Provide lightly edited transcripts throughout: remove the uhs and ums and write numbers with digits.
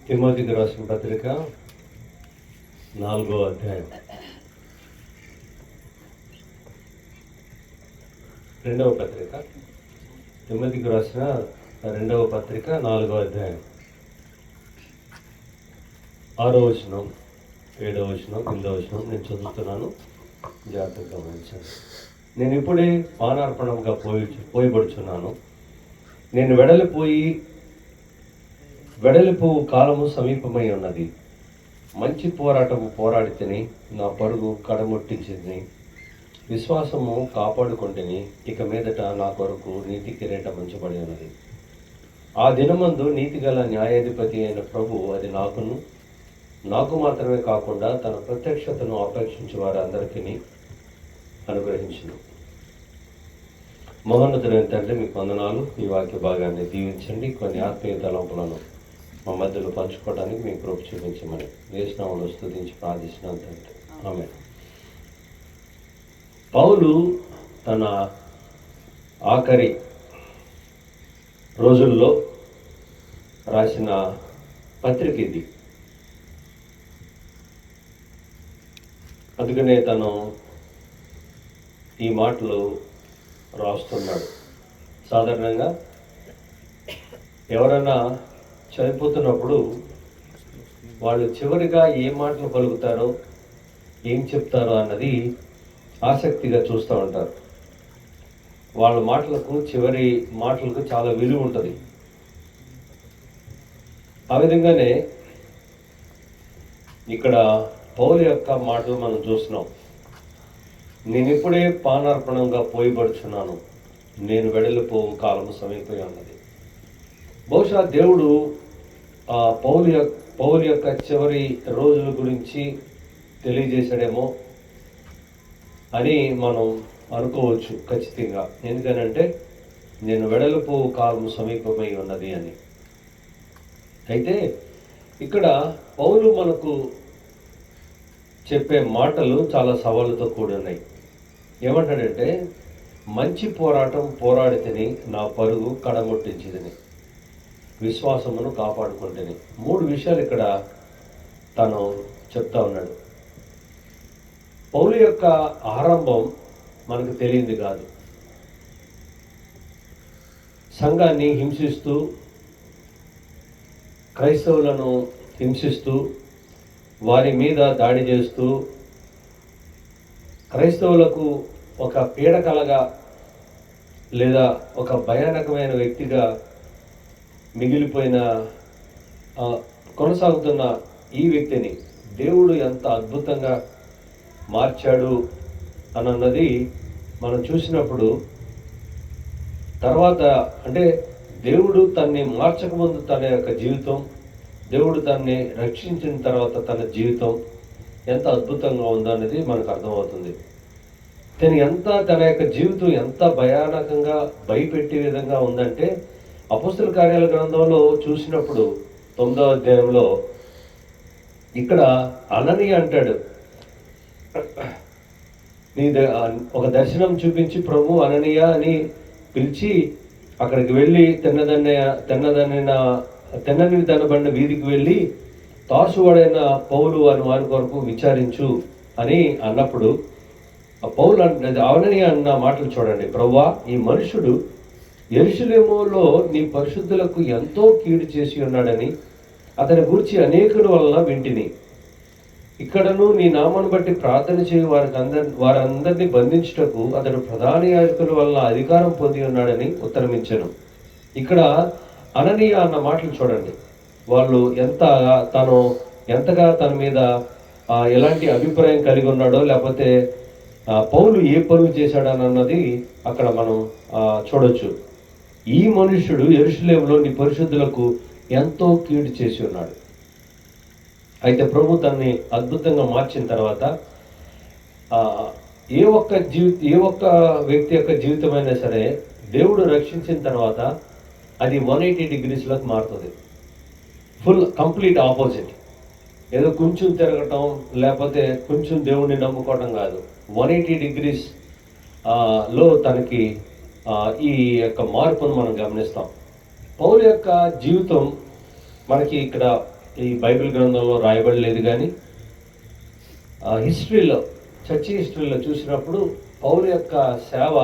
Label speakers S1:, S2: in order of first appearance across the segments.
S1: తిమోతికి రాసిన పత్రిక 4వ అధ్యాయం 2వ పత్రిక తిమోతికి రాసిన 2వ పత్రిక 4వ అధ్యాయం 6వ వచనం 7వ వచనం 8వ వచనం నేను చదువుతున్నాను, జాగ్రత్తగా గమనించండి. నేను ఇప్పుడే పానార్పణంగా పోయబడుచున్నాను. నేను వెడలిపు కాలము సమీపమై ఉన్నది. మంచి పోరాటము పోరాడి తిని నా పరుగు కడముట్టించింది. విశ్వాసము కాపాడుకుంటుని ఇక మీదట నా కొరకు నీతి కిరీటం ఉంచబడి ఉన్నది. ఆ దినమందు నీతిగల న్యాయాధిపతి అయిన ప్రభు అది నాకు మాత్రమే కాకుండా తన ప్రత్యక్షతను అపేక్షించే వారందరికీ అనుగ్రహించును. మహోన్నతుడైన తండ్రి, మీకు వందనాలు. ఈ వాక్య భాగాన్ని దీవించండి. కొన్ని ఆత్మీయ తలంపులను మా మధ్యలో పంచుకోవడానికి మీకు కృప చూపించమని యేసునామములో స్తుతించి ప్రార్థిస్తున్నాను తండ్రి. ఆమేన్. పౌలు తన ఆఖరి రోజుల్లో రాసిన పత్రిక ఇది. అందుకనే తను ఈ మాటలు రాస్తున్నాడు. సాధారణంగా ఎవరైనా చనిపోతున్నప్పుడు వాళ్ళు చివరిగా ఏ మాటలు పలుకుతారో, ఏం చెప్తారో అన్నది ఆసక్తిగా చూస్తూ ఉంటారు. వాళ్ళ చివరి మాటలకు చాలా విలువ ఉంటుంది. ఆ విధంగానే ఇక్కడ పౌలు యొక్క మాటలు మనం చూస్తున్నాం. నేను ఇప్పుడే పానార్పణంగా పోయబడుచున్నాను. నేను వెడలిపోవు కాలము సమీపై ఉన్నది. బహుశా దేవుడు పౌలు యొక్క చివరి రోజుల గురించి తెలియజేశాడేమో అని మనం అనుకోవచ్చు ఖచ్చితంగా. ఎందుకనంటే నేను వెడలిపోవు కాలము సమీపమై ఉన్నది అని. అయితే ఇక్కడ పౌలు మనకు చెప్పే మాటలు చాలా సవాళ్ళతో కూడి ఉన్నాయి. ఏమంటాడంటే, మంచి పోరాటం పోరాడి తిని నా పరుగు కడముట్టించిదని, విశ్వాసమును కాపాడుకుంటేని. 3 విషయాలు ఇక్కడ తను చెప్తా ఉన్నాడు. పౌలు యొక్క ఆరంభం మనకు తెలియంది కాదు. సంఘాన్ని హింసిస్తూ, క్రైస్తవులను హింసిస్తూ, వారి మీద దాడి చేస్తూ, క్రైస్తవులకు ఒక పీడకలగా లేదా ఒక భయానకమైన వ్యక్తిగా మిగిలిపోయిన కొనసాగుతున్న ఈ వ్యక్తిని దేవుడు ఎంత అద్భుతంగా మార్చాడు అన్నది మనం చూసినప్పుడు, తర్వాత అంటే దేవుడు తన్ని మార్చకముందు తన యొక్క జీవితం, దేవుడు తన్ని రక్షించిన తర్వాత తన జీవితం ఎంత అద్భుతంగా ఉందో అనేది మనకు అర్థమవుతుంది. తన యొక్క జీవితం ఎంత భయానకంగా భయపెట్టే విధంగా ఉందంటే, అపోస్తల కార్యాల గ్రంథంలో చూసినప్పుడు 9వ అధ్యాయంలో ఇక్కడ అననీయ అంటాడు, ఒక దర్శనం చూపించి ప్రభు అననీయ అని పిలిచి అక్కడికి వెళ్ళి తెన్నని దనబడిన వీధికి వెళ్ళి తార్సువాడైన పౌలు అని వారి కొరకు విచారించు అని అన్నప్పుడు పౌలు అననీయ అన్న మాటలు చూడండి. ప్రభువా, ఈ మనుషుడు యెరూషలేములో నీ పరిశుద్ధులకు ఎంతో కీడు చేసి ఉన్నాడని అతని గూర్చి అనేకుల వలన వింటిని. ఇక్కడను నీ నామాన్ని బట్టి ప్రార్థన చేయు వారందరినీ బంధించుటకు అతడు ప్రధాన యాజకుల వలన అధికారం పొంది ఉన్నాడని ఉత్తరమించాను. ఇక్కడ అననీయ అన్న మాటలు చూడండి. వాళ్ళు ఎంతగా తన మీద ఎలాంటి అభిప్రాయం కలిగి ఉన్నాడో, లేకపోతే పౌలు ఏ పనులు చేశాడన్నది అక్కడ మనం చూడొచ్చు. ఈ మనుష్యుడు యెరూషలేములో నీ పరిశుద్ధులకు ఎంతో కీడు చేసి ఉన్నాడు. అయితే ప్రభు తన్ని అద్భుతంగా మార్చిన తర్వాత ఏ ఒక్క వ్యక్తి యొక్క జీవితమైనా సరే దేవుడు రక్షించిన తర్వాత అది 180 degreesలోకి మారుతుంది. Complete opposite. ఏదో కొంచెం తిరగటం, లేకపోతే కొంచెం దేవుణ్ణి నమ్ముకోవటం కాదు. 180 degrees లో తనకి ఈ యొక్క మార్పును మనం గమనిస్తాం. పౌలు యొక్క జీవితం మనకి ఇక్కడ ఈ బైబిల్ గ్రంథంలో రాయబడలేదు, కానీ హిస్టరీలో, చర్చి హిస్టరీలో చూసినప్పుడు పౌలు యొక్క సేవ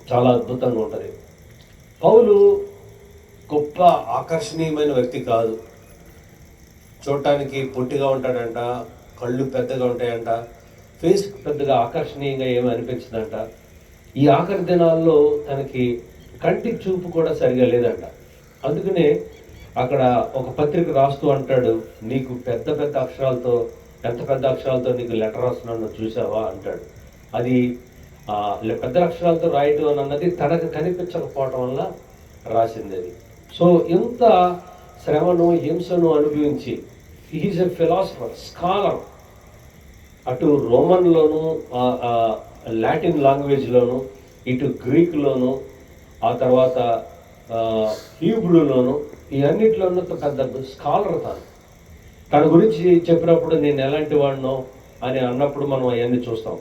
S1: చాలా అద్భుతంగా ఉంటుంది. పౌలు గొప్ప ఆకర్షణీయమైన వ్యక్తి కాదు. చూడటానికి పొట్టిగా ఉంటాడంట, కళ్ళు పెద్దగా ఉంటాయంట, ఫేస్ పెద్దగా ఆకర్షణీయంగా ఏమీ అనిపించదంట. ఈ ఆఖరి దినాల్లో తనకి కంటి చూపు కూడా సరిగా లేదంట. అందుకనే అక్కడ ఒక పత్రిక రాస్తూ అంటాడు, నీకు పెద్ద పెద్ద అక్షరాలతో, ఎంత పెద్ద అక్షరాలతో నీకు లెటర్ రాస్తున్నాను చూసావా అంటాడు. అది పెద్ద అక్షరాలతో రాయటం అని అన్నది తనకు కనిపించకపోవటం వల్ల రాసింది అది. సో ఇంత శ్రమను, హింసను అనుభవించి, ఈజ్ ఎ ఫిలాసఫర్, స్కాలర్, అటు రోమన్లోను, లాటిన్ లాంగ్వేజ్లోను, ఇటు గ్రీక్లోను, ఆ తర్వాత హీబ్రూలోను, ఈ అన్నిటిలోనూ పెద్ద స్కాలర్ తన గురించి చెప్పినప్పుడు నేను ఎలాంటి వాడినో అని అన్నప్పుడు మనం అవన్నీ చూస్తాం.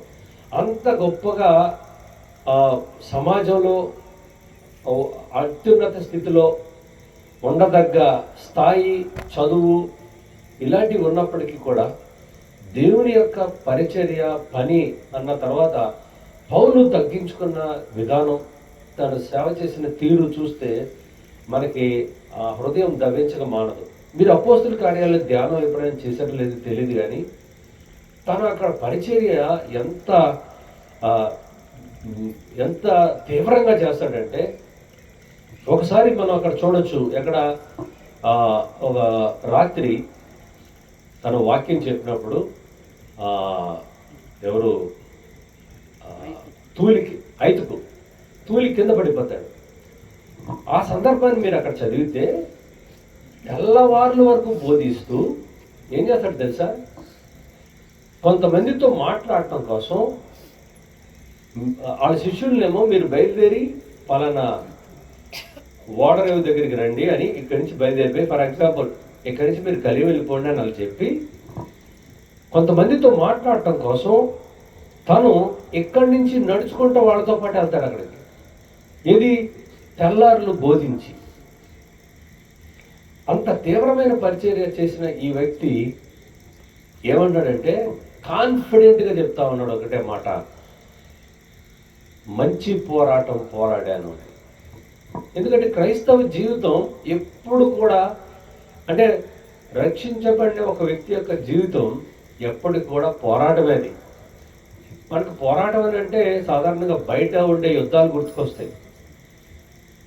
S1: అంత గొప్పగా సమాజంలో అత్యున్నత స్థితిలో ఉండదగ్గ స్థాయి, చదువు ఇలాంటివి ఉన్నప్పటికీ కూడా దేవుని యొక్క పరిచర్య, పని అన్న తర్వాత పౌలు తగ్గించుకున్న విధానం, తను సేవ చేసిన తీరు చూస్తే మనకి హృదయం దవించక మానదు. మీరు అపోస్తుల కార్యాలయ ధ్యానం ఎప్పుడైనా చేశారో లేదో తెలియదు, కానీ తను అక్కడ పరిచర్య ఎంత తీవ్రంగా చేస్తాడంటే, ఒకసారి మనం అక్కడ చూడొచ్చు. ఎక్కడ ఒక రాత్రి తను వాక్యం చెప్పినప్పుడు ఎవరు తూలి కింద పడిపోతాడు. ఆ సందర్భాన్ని మీరు అక్కడ చదివితే తెల్లవార్ల వరకు బోధిస్తూ ఏం చేస్తాడు తెలుసా, కొంతమందితో మాట్లాడటం కోసం వాళ్ళ శిష్యులనేమో మీరు బయలుదేరి పలానా ఓడరేవు దగ్గరికి రండి అని ఇక్కడి నుంచి బయలుదేరిపోయి, ఫర్ ఎగ్జాంపుల్ ఇక్కడి నుంచి మీరు కలిగి వెళ్ళిపోండి అని వాళ్ళు చెప్పి, కొంతమందితో మాట్లాడటం కోసం తను ఇక్కడి నుంచి నడుచుకుంటూ వాళ్ళతో పాటు వెళ్తాడు అక్కడికి. ఇది తెల్లారులు బోధించి. అంత తీవ్రమైన పరిచర్య చేసిన ఈ వ్యక్తి ఏమన్నాడంటే, కాన్ఫిడెంట్గా చెప్తా ఉన్నాడు ఒకటే మాట, మంచి పోరాటం పోరాడాను. ఎందుకంటే క్రైస్తవ జీవితం ఎప్పుడు కూడా, అంటే రక్షించబడిన ఒక వ్యక్తి యొక్క జీవితం ఎప్పటికి కూడా పోరాటమేది. మనకు పోరాటం అని అంటే సాధారణంగా బయట ఉండే యుద్ధాలు గుర్తుకొస్తాయి,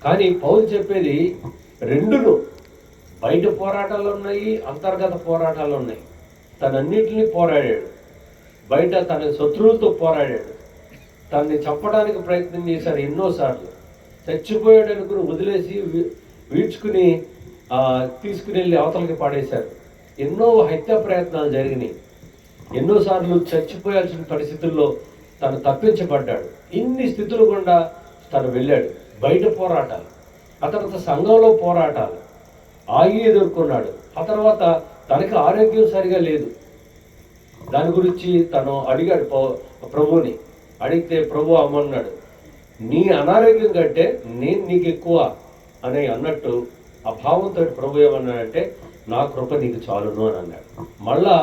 S1: కానీ పౌలు చెప్పేది రెండును, బయట పోరాటాలు ఉన్నాయి, అంతర్గత పోరాటాలు ఉన్నాయి. తనన్నిటిని పోరాడాడు. బయట తన శత్రువులతో పోరాడాడు, తనని చంపడానికి ప్రయత్నం చేశారు ఎన్నోసార్లు. చచ్చిపోయాడు అనుకుని వదిలేసి వీడ్చుకుని తీసుకుని వెళ్ళి అవతలకి పాడేశారు. ఎన్నో హత్యా ప్రయత్నాలు జరిగినాయి. ఎన్నోసార్లు చచ్చిపోయాల్సిన పరిస్థితుల్లో తను తప్పించబడ్డాడు. ఇన్ని స్థితుల గుండా తను వెళ్ళాడు. బయట పోరాటాలు, ఆ తర్వాత సంఘంలో పోరాటాలు ఆగి ఎదుర్కొన్నాడు. ఆ తర్వాత తనకి ఆరోగ్యం సరిగా లేదు. దాని గురించి తను అడిగాడు ప్రభువుని. అడిగితే ప్రభు అమ్మన్నాడు, నీ అనారోగ్యం కంటే నేను నీకు ఎక్కువ అని అన్నట్టు ఆ భావంతో ప్రభు ఏమన్నాడంటే, నా కృప నీకు చాలును అని అన్నాడు. మళ్ళా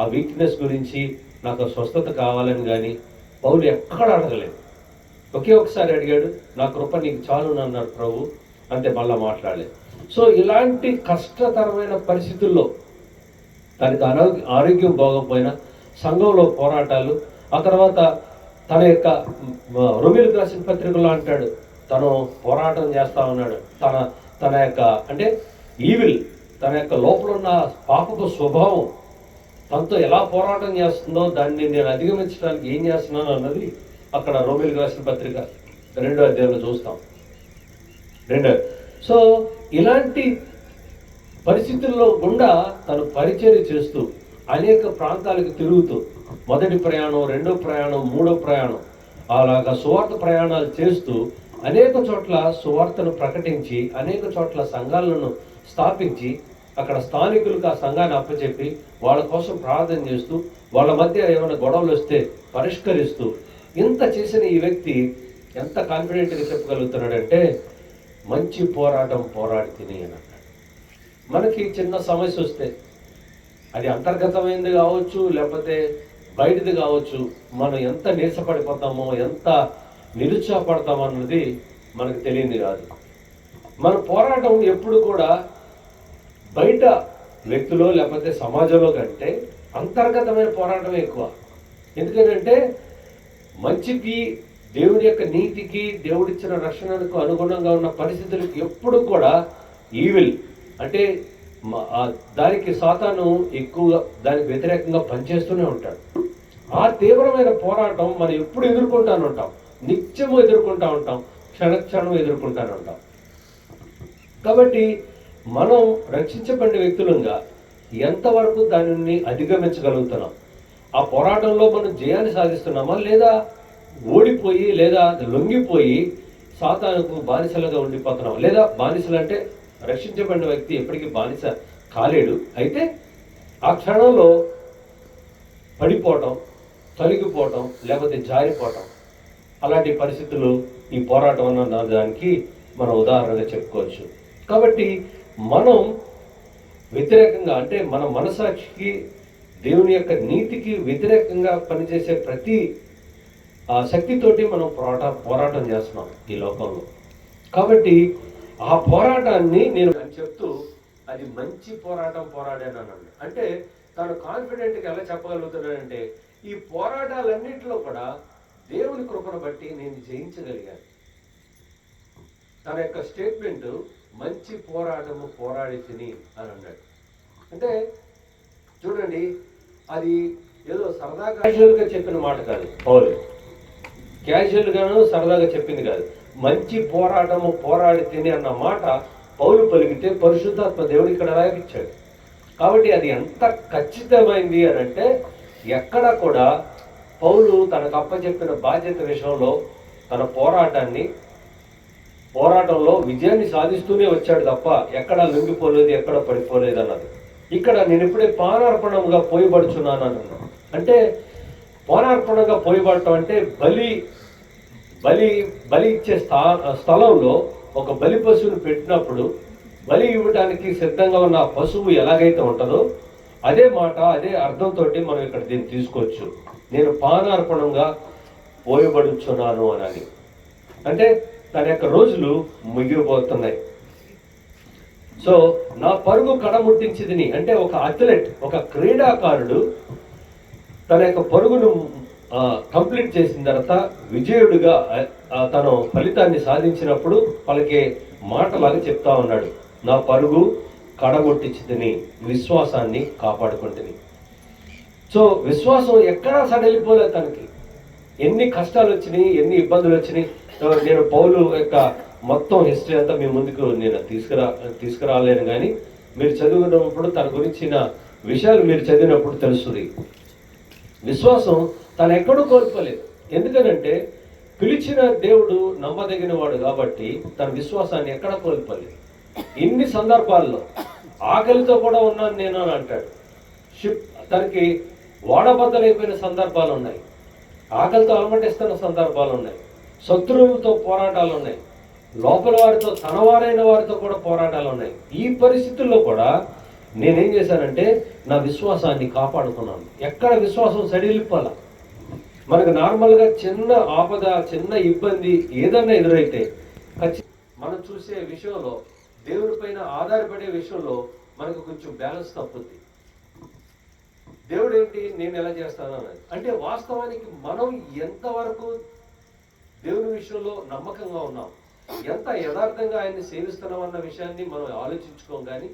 S1: ఆ వీక్నెస్ గురించి, నాకు స్వస్థత కావాలని కానీ పౌలు ఎక్కడ అడగలేదు. ఒకే ఒకసారి అడిగాడు, నా కృప నీకు చాలును అన్నాడు ప్రభు, అంతే, మళ్ళా మాట్లాడలేదు. సో ఇలాంటి కష్టతరమైన పరిస్థితుల్లో తనకి ఆరోగ్యం బాగోకపోయినా, సంఘంలో పోరాటాలు, ఆ తర్వాత తన యొక్క రోమీయులకు రాసిన పత్రికలో అంటాడు, తను పోరాటం చేస్తా ఉన్నాడు. తన యొక్క అంటే ఈవిల్, తన యొక్క లోపల ఉన్న పాపపు స్వభావం తనతో ఎలా పోరాటం చేస్తుందో దాన్ని నేను అధిగమించడానికి ఏం చేస్తున్నాను అన్నది అక్కడ రోమీయులకు రాసిన పత్రిక 2వ అధ్యాయంలో చూస్తాం. సో ఇలాంటి పరిస్థితుల్లో గుండా తను పరిచర్య చేస్తూ అనేక ప్రాంతాలకు తిరుగుతూ, మొదటి ప్రయాణం, రెండో ప్రయాణం, మూడో ప్రయాణం, అలాగా సువార్త ప్రయాణాలు చేస్తూ అనేక చోట్ల సువార్తను ప్రకటించి, అనేక చోట్ల సంఘాలను స్థాపించి, అక్కడ స్థానికులకు ఆ సంఘాన్ని అప్పచెప్పి వాళ్ళ కోసం ప్రార్థన చేస్తూ, వాళ్ళ మధ్య ఏమైనా గొడవలు వస్తే పరిష్కరిస్తూ, ఇంత చేసిన ఈ వ్యక్తి ఎంత కాన్ఫిడెంట్గా చెప్పగలుగుతున్నాడంటే, మంచి పోరాటం పోరాడి తిని అని అన్నాడు. మనకి చిన్న సమస్య వస్తే అది అంతర్గతమైనది కావచ్చు, లేకపోతే బయటది కావచ్చు, మనం ఎంత నీరసపడిపోతామో, ఎంత నిరుత్సాహపడతామో అన్నది మనకు తెలియంది కాదు. మన పోరాటం ఎప్పుడు కూడా బయట వ్యక్తులు లేకపోతే సమాజంలో కంటే అంతర్గతమైన పోరాటమే ఎక్కువ. ఎందుకంటే మంచికి, దేవుడి యొక్క నీతికి, దేవుడిచ్చిన రక్షణకు అనుగుణంగా ఉన్న పరిస్థితులకు ఎప్పుడు కూడా ఈవిల్ అంటే దానికి సాతాను ఎక్కువగా దానికి వ్యతిరేకంగా పనిచేస్తూనే ఉంటాడు. ఆ తీవ్రమైన పోరాటం మనం ఎప్పుడు ఎదుర్కొంటానే ఉంటాం, నిత్యము ఎదుర్కొంటూ ఉంటాం, క్షణక్షణం ఎదుర్కొంటానే ఉంటాం. కాబట్టి మనం రక్షించబడిన వ్యక్తులంగా ఎంతవరకు దానిని అధిగమించగలుగుతున్నాం, ఆ పోరాటంలో మనం జయాన్ని సాధిస్తున్నామా, లేదా ఓడిపోయి లేదా లొంగిపోయి సాతానుకు బానిసలుగా ఉండిపోతున్నాం. లేదా బానిసలు అంటే రక్షించబడిన వ్యక్తి ఎప్పటికీ బానిస కాలేడు, అయితే ఆ క్షణంలో పడిపోవటం, తొలగిపోవటం, లేకపోతే జారిపోవటం, అలాంటి పరిస్థితులు ఈ పోరాటం అన్న దానికి మనం ఉదాహరణగా చెప్పుకోవచ్చు. కాబట్టి మనం వ్యతిరేకంగా అంటే మన మనసాక్షికి, దేవుని యొక్క నీతికి వ్యతిరేకంగా పనిచేసే ప్రతి శక్తితోటి మనం పోరాటం చేస్తున్నాం ఈ లోకంలో. కాబట్టి ఆ పోరాటాన్ని నేను చెప్తూ అది మంచి పోరాటం పోరాడాను అంటే తను కాన్ఫిడెంట్గా ఎలా చెప్పగలుగుతున్నాడంటే ఈ పోరాటాలన్నింటిలో కూడా దేవుని కృపను బట్టి నేను జయించగలిగాను. తన యొక్క స్టేట్మెంట్ మంచి పోరాటము పోరాడి తిని అని అన్నాడు. అంటే చూడండి, అది ఏదో సరదాగా క్యాజువల్గా చెప్పిన మాట కాదు, పౌలు క్యాజువల్గాను సరదాగా చెప్పింది కాదు. మంచి పోరాటము పోరాడి తిని అన్న మాట పౌలు పలికితే పరిశుద్ధాత్మ దేవుడు ఇక్కడ రాయించాడు. కాబట్టి అది ఎంత ఖచ్చితమైంది అని అంటే ఎక్కడ కూడా పౌలు తనకు అప్పచెప్పిన బాధ్యత విషయంలో తన పోరాటంలో విజయాన్ని సాధిస్తూనే వచ్చాడు తప్ప ఎక్కడ లొంగిపోలేదు, ఎక్కడ పడిపోలేదు అన్నది. ఇక్కడ నేను ఇప్పుడే పానార్పణంగా పోయబడుచున్నాను అన్నాను. అంటే పానార్పణంగా పోయబడటం అంటే బలి ఇచ్చే స్థలంలో ఒక బలి పశువును పెట్టినప్పుడు బలి ఇవ్వడానికి సిద్ధంగా ఉన్న పశువు ఎలాగైతే ఉంటుందో అదే మాట, అదే అర్థంతో మనం ఇక్కడ దీన్ని తీసుకోవచ్చు. నేను పానార్పణంగా పోయబడుచున్నాను అని అంటే తన యొక్క రోజులు ముగిపోతున్నాయి. సో నా పరుగు కడముట్టించిదిని అంటే ఒక అథ్లెట్, ఒక క్రీడాకారుడు తన యొక్క పరుగును కంప్లీట్ చేసిన తర్వాత విజయుడిగా తను ఫలితాన్ని సాధించినప్పుడు పలికే మాటలాగా చెప్తా ఉన్నాడు, నా పరుగు కడగొట్టించితిని, విశ్వాసాన్ని కాపాడుకుంటుంది. సో విశ్వాసం ఎక్కడా సడలిపోలేదు. తనకి ఎన్ని కష్టాలు వచ్చినాయి, ఎన్ని ఇబ్బందులు వచ్చినాయి. నేను పౌలు యొక్క మొత్తం హిస్టరీ అంతా మీ ముందుకు నేను తీసుకురాలేను, కానీ మీరు చదువుకున్నప్పుడు తన గురించిన విషయాలు మీరు చదివినప్పుడు తెలుస్తుంది. విశ్వాసం తను ఎక్కడూ కోల్పోలేదు. ఎందుకనంటే పిలిచిన దేవుడు నమ్మదగిన వాడు కాబట్టి తన విశ్వాసాన్ని ఎక్కడ కోల్పోలేదు. ఇన్ని సందర్భాల్లో ఆకలితో కూడా ఉన్నాను నేను అని అంటాడు. తనకి వాడబద్దలైపోయిన సందర్భాలు ఉన్నాయి, ఆకలితో అలమటిస్తున్న సందర్భాలు ఉన్నాయి, శత్రువులతో పోరాటాలు ఉన్నాయి, లోపల వారితో తన వారైన వారితో కూడా పోరాటాలు ఉన్నాయి. ఈ పరిస్థితుల్లో కూడా నేనేం చేశానంటే నా విశ్వాసాన్ని కాపాడుకున్నాను. ఎక్కడ విశ్వాసం సడిలిపోలా. మనకు నార్మల్గా చిన్న ఆపద, చిన్న ఇబ్బంది ఏదన్నా ఎదురైతే మనం చూసే విషయంలో, దేవుని పైన ఆధారపడే విషయంలో మనకు కొంచెం బ్యాలెన్స్ తప్పుద్ది. దేవుడు ఏంటి, నేను ఎలా చేస్తాను అన్నది. అంటే వాస్తవానికి మనం ఎంతవరకు దేవుని విషయంలో నమ్మకంగా ఉన్నాం, ఎంత యథార్థంగా ఆయన్ని సేవిస్తున్నాం అన్న విషయాన్ని మనం ఆలోచించుకోం. కానీ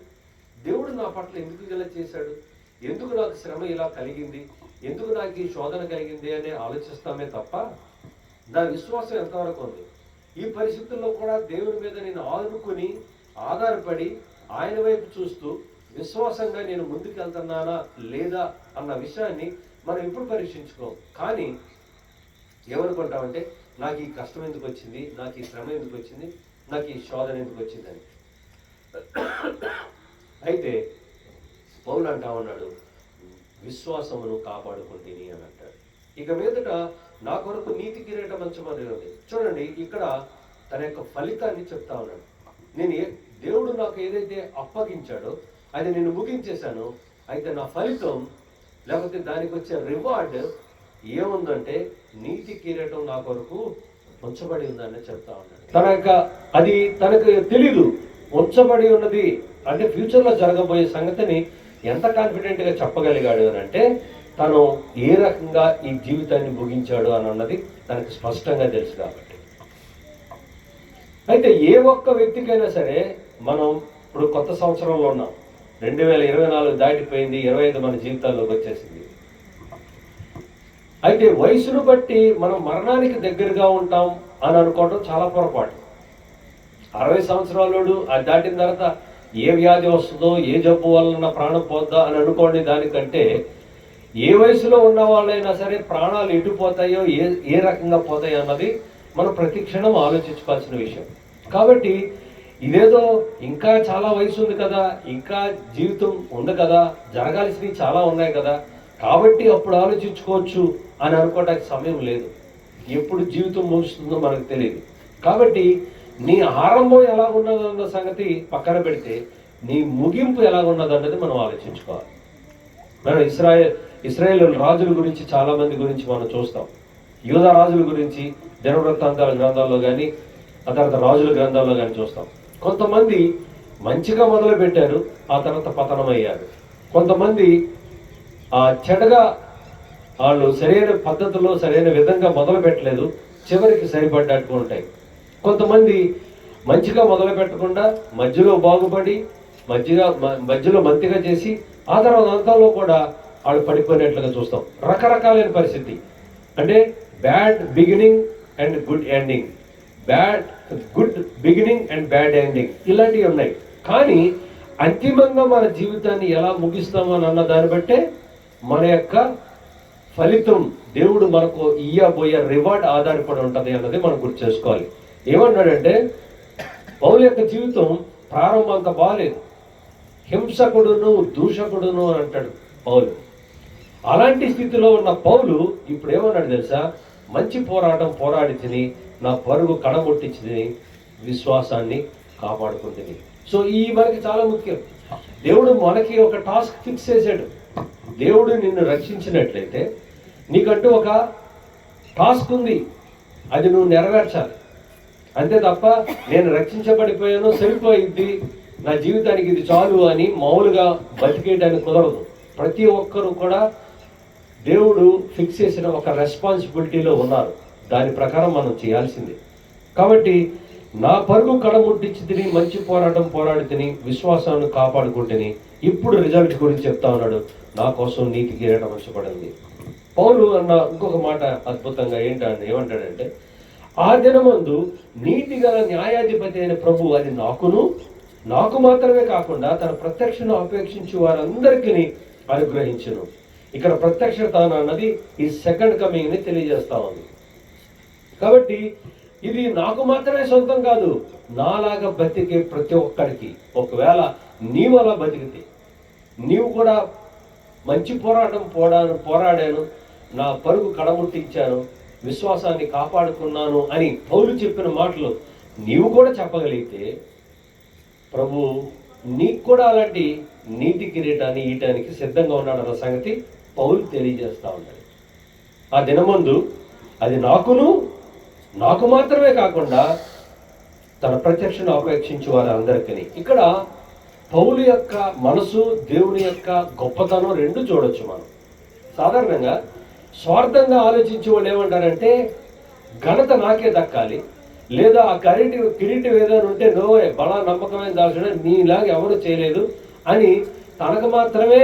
S1: దేవుడు నా పట్ల ఎందుకు ఇలా చేశాడు, ఎందుకు నాకు శ్రమ ఇలా కలిగింది, ఎందుకు నాకు ఈ శోధన కలిగింది అని ఆలోచిస్తామే తప్ప నా విశ్వాసం ఎంతవరకు ఉంది. ఈ పరిస్థితుల్లో కూడా దేవుని మీద నేను ఆనుకుని ఆధారపడి ఆయన వైపు చూస్తూ విశ్వాసంగా నేను ముందుకు వెళ్తున్నానా లేదా అన్న విషయాన్ని మనం ఎప్పుడు పరీక్షించుకోం. కానీ ఏమనుకుంటామంటే నాకు ఈ కష్టం ఎందుకు వచ్చింది, నాకు ఈ శ్రమ ఎందుకు వచ్చింది, నాకు ఈ శోధన ఎందుకు వచ్చిందని. అయితే పౌలు అంటా ఉన్నాడు, విశ్వాసమును కాపాడుకుంటేని అని అంటాడు. ఇక మీదట నా కొరకు నీతి కిరీటం మంచమని ఉంది. చూడండి, ఇక్కడ తన యొక్క ఫలితాన్ని చెప్తా ఉన్నాడు. నేను దేవుడు నాకు ఏదైతే అప్పగించాడో అది నేను ముగించేశాను. అయితే నా ఫలితం లేకపోతే దానికి వచ్చే రివార్డ్ ఏముందంటే నీతి కిరీటం నా కొరకు ఉంచబడి ఉందని చెప్తా ఉన్నాడు. అది తనకు తెలీదు. ఉంచబడి ఉన్నది అంటే ఫ్యూచర్లో జరగబోయే సంగతిని ఎంత కాన్ఫిడెంట్గా చెప్పగలిగాడు అని అంటే తను ఏ రకంగా ఈ జీవితాన్ని ముగించాడు అని అన్నది తనకు స్పష్టంగా తెలుసు కాబట్టి. అయితే ఏ ఒక్క వ్యక్తికైనా సరే, మనం ఇప్పుడు కొత్త సంవత్సరంలో ఉన్నాం, 2024 దాటిపోయింది, 25 మన జీవితాల్లోకి వచ్చేసింది. అయితే వయసును బట్టి మనం మరణానికి దగ్గరగా ఉంటాం అని అనుకోవడం చాలా పొరపాటు. 60 సంవత్సరాలు అది దాటిన తర్వాత ఏ వ్యాధి వస్తుందో, ఏ జబ్బు వలన ప్రాణం పోద్దా అని అనుకోండి. దానికంటే ఏ వయసులో ఉన్న వాళ్ళైనా సరే ప్రాణాలు ఎటు పోతాయో, ఏ రకంగా పోతాయో అన్నది మనం ప్రతి క్షణం ఆలోచించుకోవాల్సిన విషయం. కాబట్టి ఇదేదో ఇంకా చాలా వయసు ఉంది కదా, ఇంకా జీవితం ఉంది కదా, జరగాల్సినవి చాలా ఉన్నాయి కదా, కాబట్టి అప్పుడు ఆలోచించుకోవచ్చు అని అనుకోవడానికి సమయం లేదు. ఎప్పుడు జీవితం ముగుస్తుందో మనకు తెలియదు. కాబట్టి నీ ఆరంభం ఎలా ఉన్నదన్న సంగతి పక్కన పెడితే నీ ముగింపు ఎలా ఉన్నదన్నది మనం ఆలోచించుకోవాలి. మనం ఇశ్రాయేలు రాజుల గురించి చాలా మంది గురించి మనం చూస్తాం. యూదా రాజుల గురించి దినవృత్తాంతాల గ్రంథాల్లో కానీ ఆ తర్వాత రాజుల గ్రంథాల్లో కానీ చూస్తాం. కొంతమంది మంచిగా మొదలు పెట్టారు, ఆ తర్వాత పతనమయ్యారు. కొంతమంది చెడగా వాళ్ళు సరైన పద్ధతిలో సరైన విధంగా మొదలు పెట్టలేదు, చివరికి సరిపడ్డట్టు ఉంటాయి. కొంతమంది మంచిగా మొదలు పెట్టకుండా మధ్యలో బాగుపడి మధ్యలో మంచిగా చేసి ఆ తర్వాత అంతంలో కూడా వాళ్ళు పడిపోయినట్లుగా చూస్తాం. రకరకాలైన పరిస్థితి అంటే bad beginning and good ending, good beginning and bad ending, ఇలాంటివి ఉన్నాయి. కానీ అంతిమంగా మన జీవితాన్ని ఎలా ముగిస్తామో అన్న దాన్ని బట్టే మన యొక్క ఫలితం, దేవుడు మనకు ఇయ్యబోయే రివార్డ్ ఆధారపడి ఉంటుంది అన్నది మనం గుర్తు చేసుకోవాలి. ఏమన్నాడంటే పౌలు యొక్క జీవితం ప్రారంభం అంత బాగాలేదు, హింసకుడును దూషకుడును అని అంటాడు పౌలు. అలాంటి స్థితిలో ఉన్న పౌలు ఇప్పుడు ఏమన్నాడు తెలుసా? మంచి పోరాటం పోరాడి తిని నా పరుగు కడగొట్టించి తిని విశ్వాసాన్ని కాపాడుకుంటుంది. సో ఈ మనకి చాలా ముఖ్యం. దేవుడు మనకి ఒక టాస్క్ ఫిక్స్ చేశాడు. దేవుడు నిన్ను రక్షించినట్లయితే నీకంటూ ఒక టాస్క్ ఉంది, అది నువ్వు నెరవేర్చాలి. అంతే తప్ప నేను రక్షించబడిపోయాను సరిపోయింది, నా జీవితానికి ఇది చాలు అని మామూలుగా బతికేయడానికి కుదరదు. ప్రతి ఒక్కరూ కూడా దేవుడు ఫిక్స్ చేసిన ఒక రెస్పాన్సిబిలిటీలో ఉన్నారు. దాని ప్రకారం మనం చేయాల్సిందే. కాబట్టి నా పరుగు కడముట్టించి తిని మంచి పోరాటం పోరాడి తిని విశ్వాసాన్ని కాపాడుకుంటుని ఇప్పుడు రిజల్ట్ గురించి చెప్తా ఉన్నాడు. నా కోసం నీతి కిరీటం ఉంచబడింది. పౌలు అన్న ఇంకొక మాట అద్భుతంగా ఏమంటాడంటే ఆ దినమందు నీతి గల న్యాయాధిపతి అయిన ప్రభు అది నాకు మాత్రమే కాకుండా తన ప్రత్యక్షను అపేక్షించి వారందరికీ అనుగ్రహించును. ఇక్కడ ప్రత్యక్షత అన్నది ఈ సెకండ్ కమింగ్ ని తెలియజేస్తా ఉంది. కాబట్టి ఇది నాకు మాత్రమే సొంతం కాదు, నాలాగా బతికే ప్రతి ఒక్కరికి. ఒకవేళ నీవు అలా బతికితే, నీవు కూడా మంచి పోరాటం పోరాడాను, నా పరుగు కడముట్టించాను, విశ్వాసాన్ని కాపాడుకున్నాను అని పౌలు చెప్పిన మాటలు నీవు కూడా చెప్పగలిగితే ప్రభు నీకు కూడా అలాంటి నీతి కిరీటాన్ని ఇయటానికి సిద్ధంగా ఉన్నాడన్న సంగతి పౌలు తెలియజేస్తూ ఉన్నాడు. ఆ దినమందు అది నాకు మాత్రమే కాకుండా తన ప్రత్యక్షను అపేక్షించి వారందరికీ. ఇక్కడ పౌలు యొక్క మనసు, దేవుని యొక్క గొప్పతనం రెండు చూడొచ్చు మనం. సాధారణంగా స్వార్థంగా ఆలోచించే వాళ్ళు ఏమంటారంటే ఘనత నాకే దక్కాలి, లేదా ఆ కిరీటం ఏదైనా ఉంటే బలా నమ్మకమైన దాల్చిన నీలాగా ఎవరు చేయలేదు అని తనకు మాత్రమే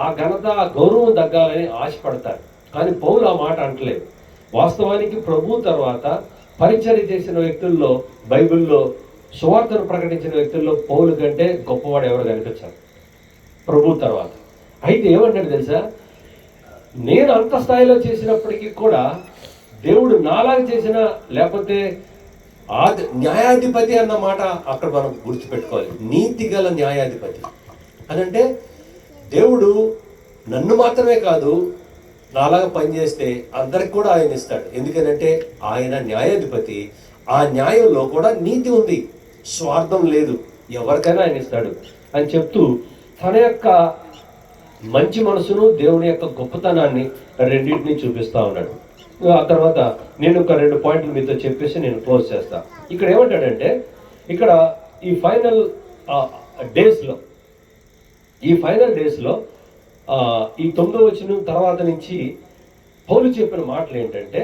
S1: ఆ ఘనత ఆ గౌరవం తగ్గాలని ఆశపడతారు. కానీ పౌలు ఆ మాట అంటలేదు. వాస్తవానికి ప్రభు తర్వాత పరిచర్య చేసిన వ్యక్తుల్లో, బైబిల్లో సువార్తను ప్రకటించిన వ్యక్తుల్లో పౌలు కంటే గొప్పవాడు ఎవరు కనిపించారు ప్రభు తర్వాత. అయితే ఏమన్నాడు తెలుసా? నేను అంత స్థాయిలో చేసినప్పటికీ కూడా దేవుడు నాలాగా చేసిన, లేకపోతే ఆ న్యాయాధిపతి అన్న మాట అక్కడ మనం గుర్తుపెట్టుకోవాలి. నీతి గల న్యాయాధిపతి అనంటే దేవుడు నన్ను మాత్రమే కాదు, నాలాగా పనిచేస్తే అందరికి కూడా ఆయన ఇస్తాడు. ఎందుకనంటే ఆయన న్యాయాధిపతి. ఆ న్యాయంలో కూడా నీతి ఉంది, స్వార్థం లేదు. ఎవరికైనా ఆయన ఇస్తాడు అని చెప్తూ తన యొక్క మంచి మనసును దేవుని యొక్క గొప్పతనాన్ని రెండింటినీ చూపిస్తా ఉన్నాడు. ఆ తర్వాత నేను ఒక 2 పాయింట్లు మీతో చెప్పేసి నేను క్లోజ్ చేస్తా. ఇక్కడ ఏమంటాడంటే, ఇక్కడ ఈ ఫైనల్ డేస్లో ఈ 9వ వచనం తర్వాత నుంచి పౌలు చెప్పిన మాటలు ఏంటంటే,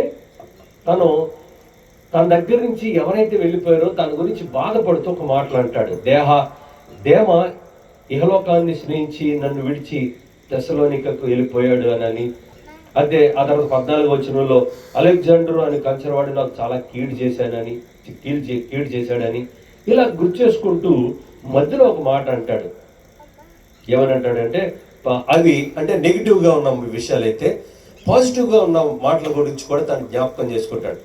S1: తన దగ్గర నుంచి ఎవరైతే వెళ్ళిపోయారో తన గురించి బాధపడుతూ ఒక మాటలు అంటాడు. దేమ ఇహలోకాన్ని స్నేహించి నన్ను విడిచి తెస్సలోనికకు వెళ్ళిపోయాడు అని. అదే ఆ తర్వాత 14వ వచనంలో అలెగ్జాండరు అని కంచరవాడు నాకు చాలా కీడు చేశాడని ఇలా గుర్తు చేసుకుంటూ మధ్యలో ఒక మాట అంటాడు. ఏమనంటాడంటే, అవి అంటే నెగిటివ్గా ఉన్న విషయాలైతే పాజిటివ్గా ఉన్న మాటల గురించి కూడా తను జ్ఞాపకం చేసుకుంటాడు.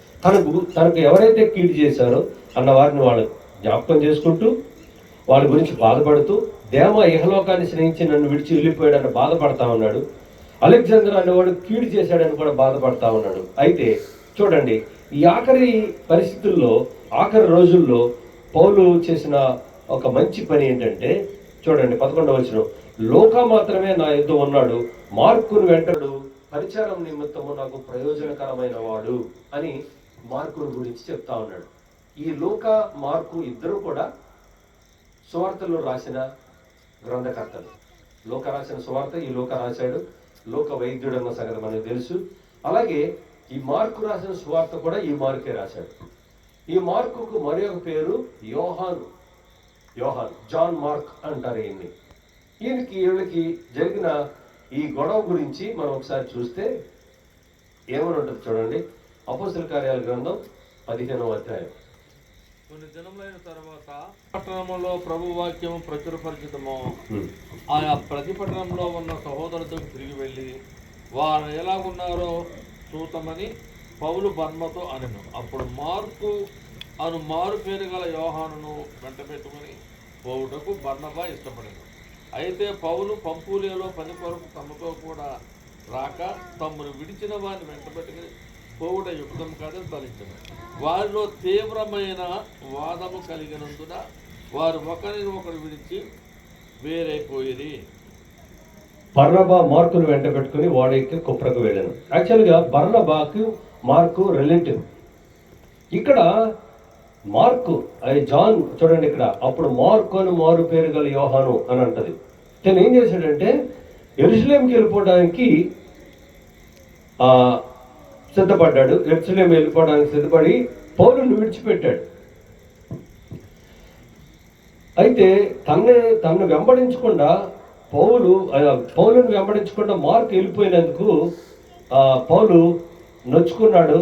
S1: తనకు ఎవరైతే కీడు చేశారో అన్న వారిని వాళ్ళు జ్ఞాపకం చేసుకుంటూ వాళ్ళ గురించి బాధపడుతూ, దేమ ఇహలోకాన్ని స్నేహించి నన్ను విడిచి వెళ్ళిపోయాడని బాధపడతా ఉన్నాడు. అలెగ్జాండర్ అనేవాడు కీడు చేశాడని కూడా బాధపడతా ఉన్నాడు. అయితే చూడండి, ఈ ఆఖరి పరిస్థితుల్లో, ఆఖరి రోజుల్లో పౌలు చేసిన ఒక మంచి పని ఏంటంటే, చూడండి 11వ వచనం, లోక మాత్రమే నా యుద్ధ ఉన్నాడు, మార్కును వెంటడు పరిచారం నిమిత్తము నాకు ప్రయోజనకరమైన వాడు అని మార్కును గురించి చెప్తా ఉన్నాడు. ఈ లోక మార్కు ఇద్దరు కూడా సువార్తలు రాసిన గ్రంథకర్తలు. లోక రాసిన సువార్త ఈ లోక రాశాడు, లోక వైద్యుడు అన్న సంగతి మనకు తెలుసు. అలాగే ఈ మార్కు రాసిన సువార్త కూడా ఈ మార్కే రాశాడు. ఈ మార్కుకు మరి ఒక పేరు యోహాను, జాన్ మార్క్ అంటారు ఈయన్ని. వీళ్ళకి జరిగిన ఈ గొడవ గురించి మనం ఒకసారి చూస్తే ఏమని ఉంటుంది చూడండి. అపోస్తల కార్యాల గ్రంథం 15వ అధ్యాయం.
S2: కొన్ని దినములైన తర్వాత పట్టణంలో ప్రభు వాక్యం ప్రచురపరిచితము. ఆయా ప్రతి పట్టణంలో ఉన్న సహోదరులతో తిరిగి వెళ్ళి వారు ఎలాగున్నారో చూతమని పౌలు బర్మతో అనెను. అప్పుడు మార్కు మారు పేరు గల యోహానును వెంట పెట్టుకుని పోవుటకు బర్నబా ఇష్టపడెను. అయితే పౌలు పంపూలియలో పని కొరకు తమతో కూడా రాక తమను విడిచిన వారిని వెంట పెట్టుకుని పోవుట యుక్తం కాదని తలించను. వారిలో తీవ్రమైన వాదము కలిగినందున వారు ఒకరిని ఒకరు విడిచి వేరైపోయి.
S1: బర్నబా మార్కును వెంట పెట్టుకుని వాడెక్కి కుప్రకు వెళ్ళాను. యాక్చువల్గా బర్నబాకు మార్కు రిలేటివ్. ఇక్కడ మార్కు జాన్ చూడండి, ఇక్కడ అప్పుడు మార్కు అని మారు పేరు గల యోహాను అని అంటది. తను ఏం చేశాడంటే యెరూషలేంకి వెళ్ళిపోవడానికి సిద్ధపడ్డాడు. యెరూషలేం వెళ్ళిపోవడానికి సిద్ధపడి పౌలుని విడిచిపెట్టాడు. అయితే తన్ను వెంబడించకుండా పౌలుని వెంబడించకుండా మార్కు వెళ్ళిపోయినందుకు పౌలు నొచ్చుకున్నాడు,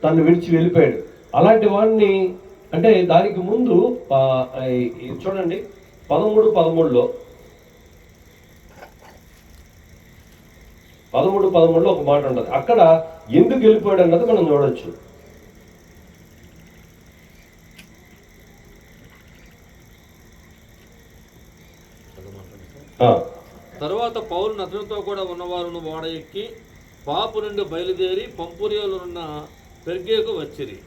S1: తను విడిచి వెళ్ళిపోయాడు. అలాంటి వాడిని అంటే దానికి ముందు చూడండి 13:13లో ఒక మాట ఉంటుంది. అక్కడ ఎందుకు వెళ్ళిపోయాడు అన్నది మనం చూడొచ్చు.
S2: తరువాత పౌలు అతనితో కూడా ఉన్నవారును ఓడ ఎక్కి పాపు నుండి బయలుదేరి పంపురియోలో ఉన్న పెర్గేకు వచ్చిరి.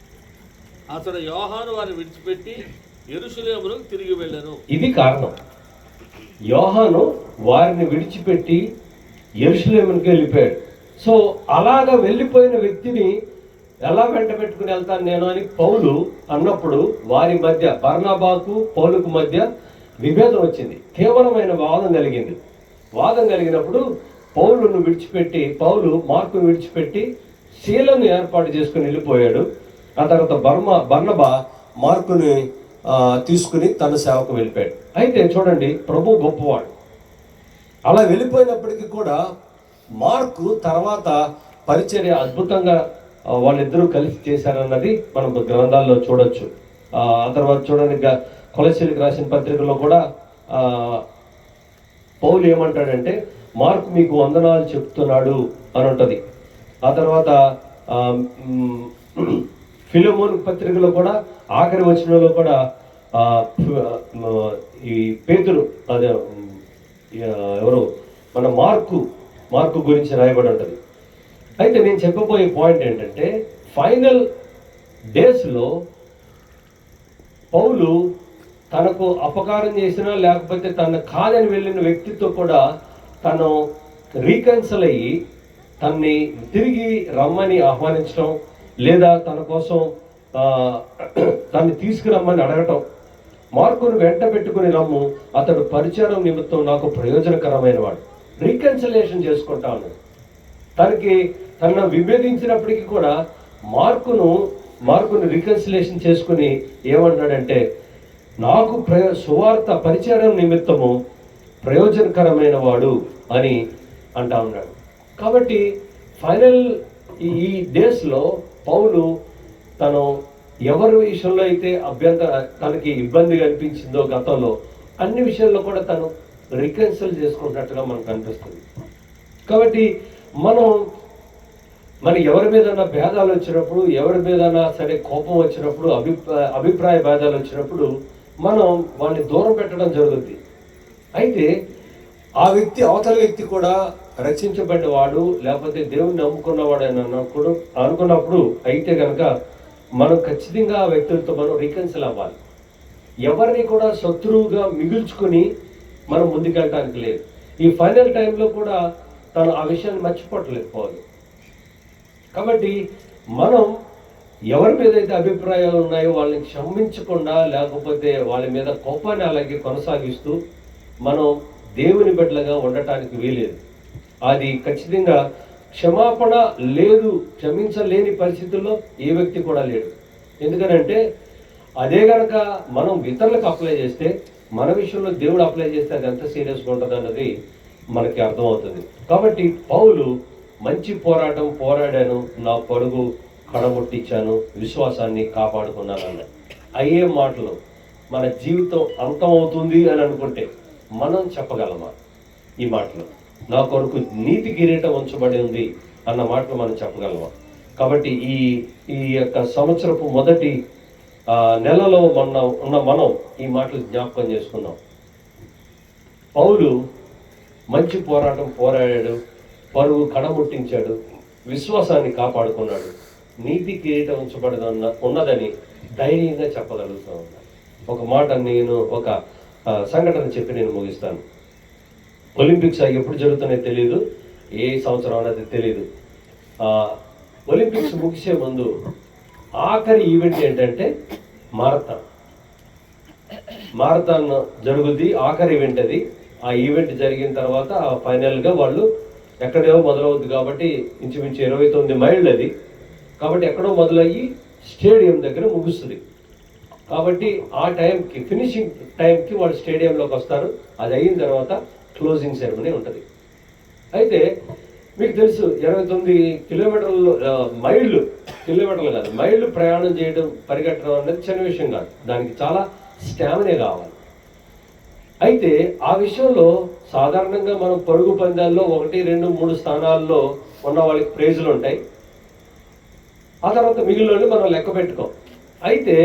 S2: అతడు యోహాను వారిని విడిచిపెట్టి యెరూషలేమునకు తిరిగి వెళ్ళాను.
S1: ఇది కారణం. యోహాను వారిని విడిచిపెట్టి యెరూషలేమునకు వెళ్ళిపోయాడు. సో అలాగా వెళ్ళిపోయిన వ్యక్తిని ఎలా వెంట పెట్టుకుని వెళ్తాను నేను అని పౌలు అన్నప్పుడు వారి మధ్య, బర్నబాకు పౌలుకు మధ్య విభేదం వచ్చింది. తీవ్రమైన వాదం కలిగినప్పుడు పౌలు మార్కును విడిచిపెట్టి శీలను ఏర్పాటు చేసుకుని వెళ్ళిపోయాడు. ఆ తర్వాత బర్నబా మార్కుని తీసుకుని తన సేవకు వెళ్ళిపోయాడు. అయితే చూడండి, ప్రభు గొప్పవాడు. అలా వెళ్ళిపోయినప్పటికీ కూడా మార్కు తర్వాత పరిచర్య అద్భుతంగా వాళ్ళిద్దరూ కలిసి చేశారన్నది మనం గ్రంథాల్లో చూడొచ్చు. ఆ తర్వాత చూడండి, కొలస్సీలకు రాసిన పత్రికలో కూడా పౌలు ఏమంటాడంటే, మార్కు మీకు వందనాలు చెప్తున్నాడు అని ఉంటుంది. ఆ తర్వాత ఫిలెమోను పత్రికలో కూడా ఆఖరి వచనంలో కూడా ఈ పేతురు అదే ఎవరు మన మార్కు గురించి రాయబడి ఉంటుంది. అయితే నేను చెప్పబోయే పాయింట్ ఏంటంటే, ఫైనల్ డేస్లో పౌలు తనకు అపకారం చేసినా లేకపోతే తను కాదని వెళ్ళిన వ్యక్తితో కూడా తను రీకన్సిల్ అయ్యి తన్ని తిరిగి రమ్మని ఆహ్వానించడం, లేదా తన కోసం తన్ని తీసుకురమ్మని అడగటం. మార్కును వెంట పెట్టుకుని రమ్ము, అతడు పరిచారం నిమిత్తం నాకు ప్రయోజనకరమైన వాడు. రీకన్సిలేషన్ చేసుకుంటా ఉన్నాడు. తనను విభేదించినప్పటికీ కూడా మార్కును రీకన్సిలేషన్ చేసుకుని ఏమంటాడంటే, నాకు సువార్త పరిచారం నిమిత్తము ప్రయోజనకరమైన వాడు అని అంటా ఉన్నాడు. కాబట్టి ఫైనల్ ఈ డేస్లో పౌలు తను ఎవరి విషయంలో అయితే తనకి ఇబ్బందిగా అనిపించిందో గతంలో, అన్ని విషయాల్లో కూడా తను రికన్సిల్ చేసుకున్నట్టుగా మనకు అనిపిస్తుంది. కాబట్టి మన ఎవరి మీదన్నా భేదాలు వచ్చినప్పుడు, ఎవరి మీదన్నా సరే కోపం వచ్చినప్పుడు, అభిప్రాయ భేదాలు వచ్చినప్పుడు మనం వాళ్ళని దూరం పెట్టడం జరుగుతుంది. అయితే ఆ వ్యక్తి, అవతల వ్యక్తి కూడా రక్షించబడిన వాడు, లేకపోతే దేవుణ్ణి నమ్ముకున్నవాడు అని అనుకున్నప్పుడు అయితే కనుక మనం ఖచ్చితంగా ఆ వ్యక్తులతో మనం రీకన్సిల్ అవ్వాలి. ఎవరిని కూడా శత్రువుగా మిగుల్చుకుని మనం ముందుకెళ్ళటానికి లేదు. ఈ ఫైనల్ టైంలో కూడా తను ఆ విషయాన్ని మర్చిపోవట్లేకపోవాలి. కాబట్టి మనం ఎవరి మీద అయితే అభిప్రాయాలు ఉన్నాయో వాళ్ళని క్షమించకుండా, లేకపోతే వాళ్ళ మీద కోపాన్ని అలాగే కొనసాగిస్తూ మనం దేవుని బిడ్డలుగా ఉండటానికి వీలేదు. అది ఖచ్చితంగా క్షమాపణ లేదు, క్షమించలేని పరిస్థితుల్లో ఏ వ్యక్తి కూడా లేడు. ఎందుకనంటే అదే కనుక మనం ఇతరులకు అప్లై చేస్తే, మన విషయంలో దేవుడు అప్లై చేస్తే అది ఎంత సీరియస్గా ఉంటుంది అన్నది మనకి అర్థమవుతుంది. కాబట్టి పౌలు మంచి పోరాటం పోరాడాను, నా పరుగు కడముట్టించాను, విశ్వాసాన్ని కాపాడుకున్నాను అన్న అయ్యే మాటలు మన జీవితం అంతమవుతుంది అని అనుకుంటే మనం చెప్పగలమా? ఈ మాటలు, నా కొరకు నీతి కిరీటం ఉంచబడి ఉంది అన్న మాటలు మనం చెప్పగలమా? కాబట్టి ఈ యొక్క సంవత్సరపు మొదటి నెలలో మనం ఈ మాటలు జ్ఞాపకం చేసుకుందాం. పౌలు మంచి పోరాటం పోరాడాడు, పరుగు కడముట్టించాడు, విశ్వాసాన్ని కాపాడుకున్నాడు, నీతి కిరీటం ఉంచబడి ఉన్నదని ధైర్యంగా చెప్పగలుగుతూ ఉన్నాను. ఒక మాట ఒక సంఘటన చెప్పి నేను ముగిస్తాను. ఒలింపిక్స్ ఎప్పుడు జరుగుతున్నాయో తెలియదు, ఏ సంవత్సరం అనేది తెలియదు. ఒలింపిక్స్ ముగిసే ముందు ఆఖరి ఈవెంట్ ఏంటంటే మారథాన్ జరుగుద్ది. ఆఖరి ఈవెంట్ అది. ఆ ఈవెంట్ జరిగిన తర్వాత ఫైనల్గా వాళ్ళు ఎక్కడో మొదలవుద్ది కాబట్టి ఇంచుమించు 29 మైళ్ళు అది. కాబట్టి ఎక్కడో మొదలయ్యి స్టేడియం దగ్గర ముగుస్తుంది. కాబట్టి ఆ టైంకి, ఫినిషింగ్ టైంకి వాళ్ళు స్టేడియంలోకి వస్తారు. అది అయిన తర్వాత క్లోజింగ్ సెరమనీ ఉంటుంది. అయితే మీకు తెలుసు 29 కిలోమీటర్లు కాదు, మైళ్ళు ప్రయాణం చేయడం, పరిగెట్టడం అనేది చిన్న విషయం కాదు. దానికి చాలా స్టామినా కావాలి. అయితే ఆ విషయంలో సాధారణంగా మనం పరుగు పందాల్లో 1, 2, 3 స్థానాల్లో ఉన్న వాళ్ళకి ప్రైజులు ఉంటాయి. ఆ తర్వాత మిగిలిన మనం లెక్క పెట్టుకోం. అయితే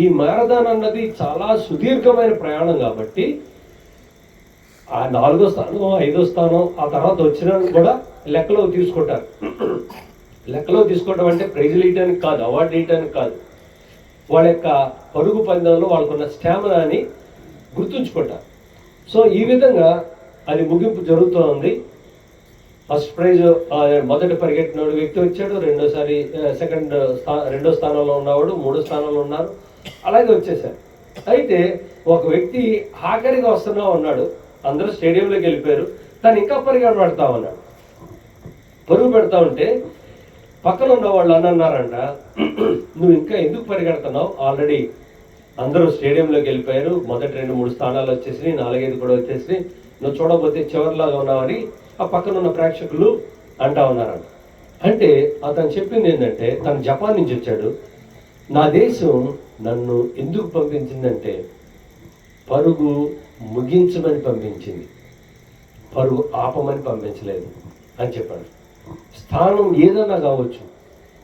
S1: ఈ మారథాన్ అన్నది చాలా సుదీర్ఘమైన ప్రయాణం కాబట్టి ఆ 4వ స్థానం, 5వ స్థానం, ఆ తర్వాత వచ్చిన కూడా లెక్కలో తీసుకుంటారు. లెక్కలో తీసుకోవడం అంటే ప్రైజులు ఇవ్వడానికి కాదు, అవార్డు ఇవ్వడానికి కాదు, వాళ్ళ యొక్క పరుగు పందెంలో వాళ్ళకున్న స్టామినాని గుర్తుంచుకుంటారు. సో ఈ విధంగా అది ముగింపు జరుగుతూ ఉంది. ఫస్ట్ ప్రైజ్ మొదటి పరిగెట్టిన వ్యక్తి వచ్చాడు, రెండో స్థానంలో ఉన్నవాడు 3వ స్థానంలో ఉన్నారు, అలాగే వచ్చేసారు. అయితే ఒక వ్యక్తి ఆఖరిగా వస్తున్నా ఉన్నాడు, అందరూ స్టేడియంలోకి వెళ్ళిపోయారు, తను ఇంకా పరిగెడతా ఉన్నాడు. పరుగు పెడతా ఉంటే పక్కన ఉన్న వాళ్ళు అన్నారంట, నువ్వు ఇంకా ఎందుకు పరిగెడుతున్నావు? ఆల్రెడీ అందరూ స్టేడియంలోకి వెళ్ళిపోయారు, మొదటి 2-3 స్థానాలు వచ్చేసి 4-5 కూడా వచ్చేసి, నువ్వు చూడకపోతే చివరిలాగా ఉన్నావని ఆ పక్కన ఉన్న ప్రేక్షకులు అంటా ఉన్నారంట. అంటే అతను చెప్పింది ఏంటంటే, తను జపాన్ నుంచి వచ్చాడు, నా దేశం నన్ను ఎందుకు పంపించిందంటే పరుగు ముగించమని పంపించింది, పరుగు ఆపమని పంపించలేదు అని చెప్పాడు. స్థానం ఏదైనా కావచ్చు,